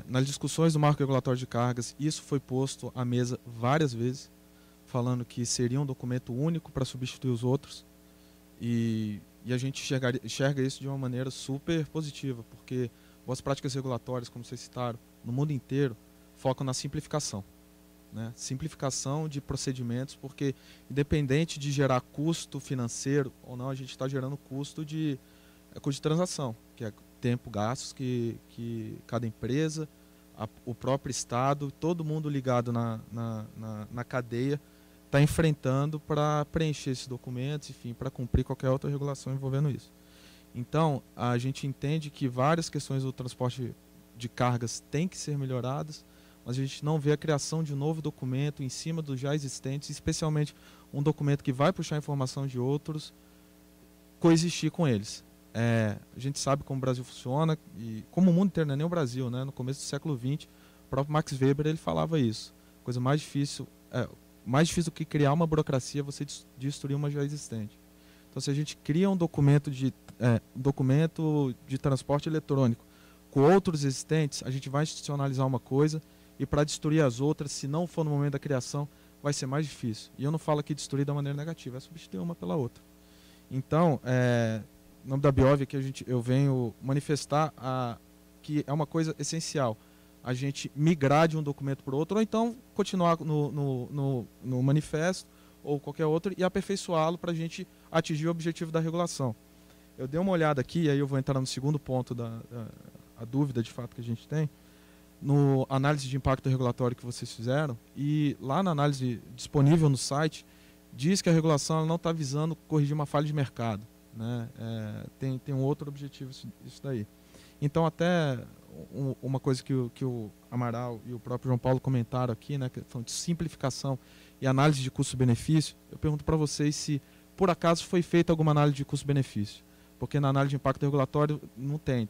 [SPEAKER 10] Nas discussões do marco regulatório de cargas, isso foi posto à mesa várias vezes, falando que seria um documento único para substituir os outros, e a gente enxerga isso de uma maneira super positiva, porque boas práticas regulatórias, como vocês citaram, no mundo inteiro, focam na simplificação, né? Simplificação de procedimentos, porque independente de gerar custo financeiro ou não, a gente está gerando custo de transação, que é tempo, gastos que cada empresa, o próprio Estado, todo mundo ligado na cadeia está enfrentando para preencher esses documentos, enfim, para cumprir qualquer outra regulação envolvendo isso. Então, a gente entende que várias questões do transporte de cargas têm que ser melhoradas, mas a gente não vê a criação de um novo documento em cima dos já existentes, especialmente um documento que vai puxar informação de outros, coexistir com eles. A gente sabe como o Brasil funciona, e como o mundo inteiro, não é nem o Brasil, né? No começo do século XX, o próprio Max Weber ele falava isso. A coisa mais difícil do que criar uma burocracia é você destruir uma já existente. Então, se a gente cria um documento de transporte eletrônico com outros existentes, a gente vai institucionalizar uma coisa, e para destruir as outras, se não for no momento da criação, vai ser mais difícil. E eu não falo aqui destruir da maneira negativa, é substituir uma pela outra. Então, em nome da ABIOV, eu venho manifestar que é uma coisa essencial a gente migrar de um documento para o outro, ou então continuar no manifesto ou qualquer outro e aperfeiçoá-lo para a gente atingir o objetivo da regulação. Eu dei uma olhada aqui, e aí eu vou entrar no segundo ponto a dúvida de fato que a gente tem, no análise de impacto regulatório que vocês fizeram, e lá na análise disponível no site, diz que a regulação ela não está visando corrigir uma falha de mercado, né? Tem um outro objetivo isso daí. Então, até uma coisa que o Amaral e o próprio João Paulo comentaram aqui, né, questão de simplificação e análise de custo-benefício, eu pergunto para vocês se, por acaso, foi feita alguma análise de custo-benefício, porque na análise de impacto regulatório não tem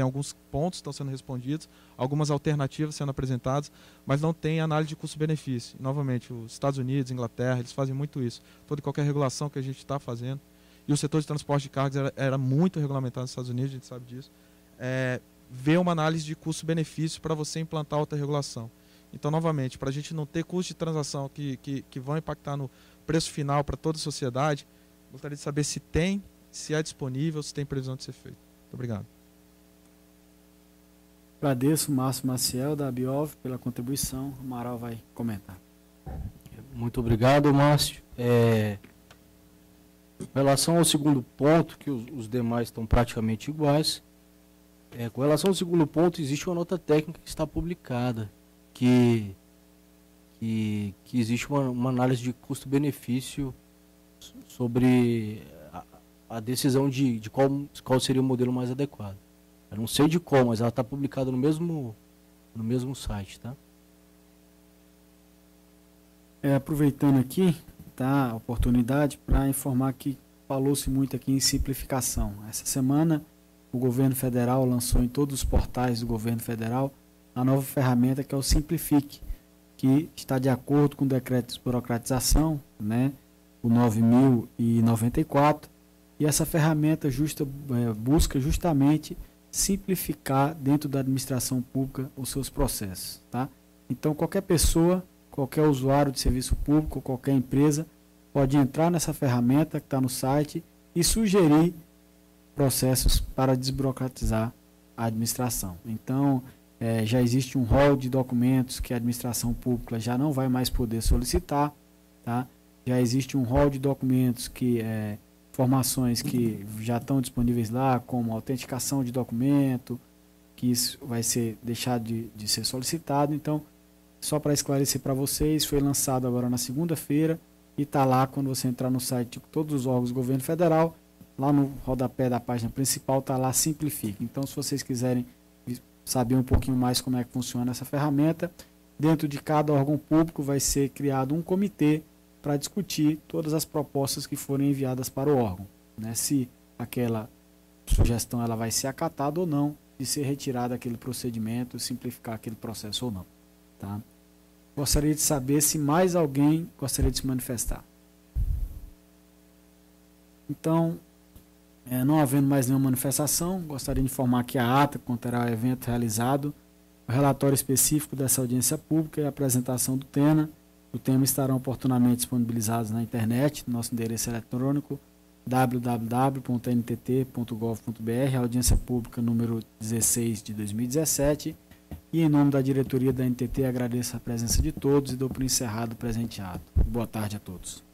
[SPEAKER 10] alguns pontos que estão sendo respondidos, algumas alternativas sendo apresentadas, mas não tem análise de custo-benefício. Novamente, os Estados Unidos, Inglaterra, eles fazem muito isso. Toda e qualquer regulação que a gente está fazendo, e o setor de transporte de cargas era muito regulamentado nos Estados Unidos, a gente sabe disso, vê uma análise de custo-benefício para você implantar outra regulação. Então, novamente, para a gente não ter custo de transação que vão impactar no preço final para toda a sociedade, gostaria de saber se tem, se é disponível, se tem previsão de ser feito. Muito obrigado.
[SPEAKER 2] Agradeço, Márcio Maciel, da Biov, pela contribuição. O Amaral vai comentar.
[SPEAKER 3] Muito obrigado, Márcio. Com relação ao segundo ponto, que os demais estão praticamente iguais, com relação ao segundo ponto, existe uma nota técnica que está publicada, que existe uma análise de custo-benefício sobre a decisão de qual seria o modelo mais adequado. Eu não sei de qual, mas ela está publicada no mesmo site, tá?
[SPEAKER 2] Aproveitando aqui, tá, a oportunidade para informar que falou-se muito aqui em simplificação. Essa semana, o governo federal lançou em todos os portais do governo federal a nova ferramenta que é o Simplifique, que está de acordo com o decreto de desburocratização, né, o 9.094, e essa ferramenta busca justamente simplificar dentro da administração pública os seus processos, tá? Então, qualquer pessoa, qualquer usuário de serviço público, qualquer empresa, pode entrar nessa ferramenta que está no site e sugerir processos para desburocratizar a administração. Então, já existe um rol de documentos que a administração pública já não vai mais poder solicitar, tá? Já existe um rol de documentos informações que já estão disponíveis lá, como autenticação de documento, que isso vai ser deixado de ser solicitado. Então, só para esclarecer para vocês, foi lançado agora na segunda-feira e está lá quando você entrar no site de todos os órgãos do governo federal, lá no rodapé da página principal está lá Simplifique. Então, se vocês quiserem saber um pouquinho mais como é que funciona essa ferramenta, dentro de cada órgão público vai ser criado um comitê para discutir todas as propostas que forem enviadas para o órgão, né? Se aquela sugestão ela vai ser acatada ou não, de ser retirada aquele procedimento, simplificar aquele processo ou não, tá? Gostaria de saber se mais alguém gostaria de se manifestar. Então, não havendo mais nenhuma manifestação, gostaria de informar que a ata conterá o evento realizado, o relatório específico dessa audiência pública e a apresentação do tema. O tema estarão oportunamente disponibilizados na internet, no nosso endereço eletrônico www.ntt.gov.br, audiência pública número 16 de 2017. E em nome da diretoria da NTT, agradeço a presença de todos e dou por encerrado o presente ato. Boa tarde a todos.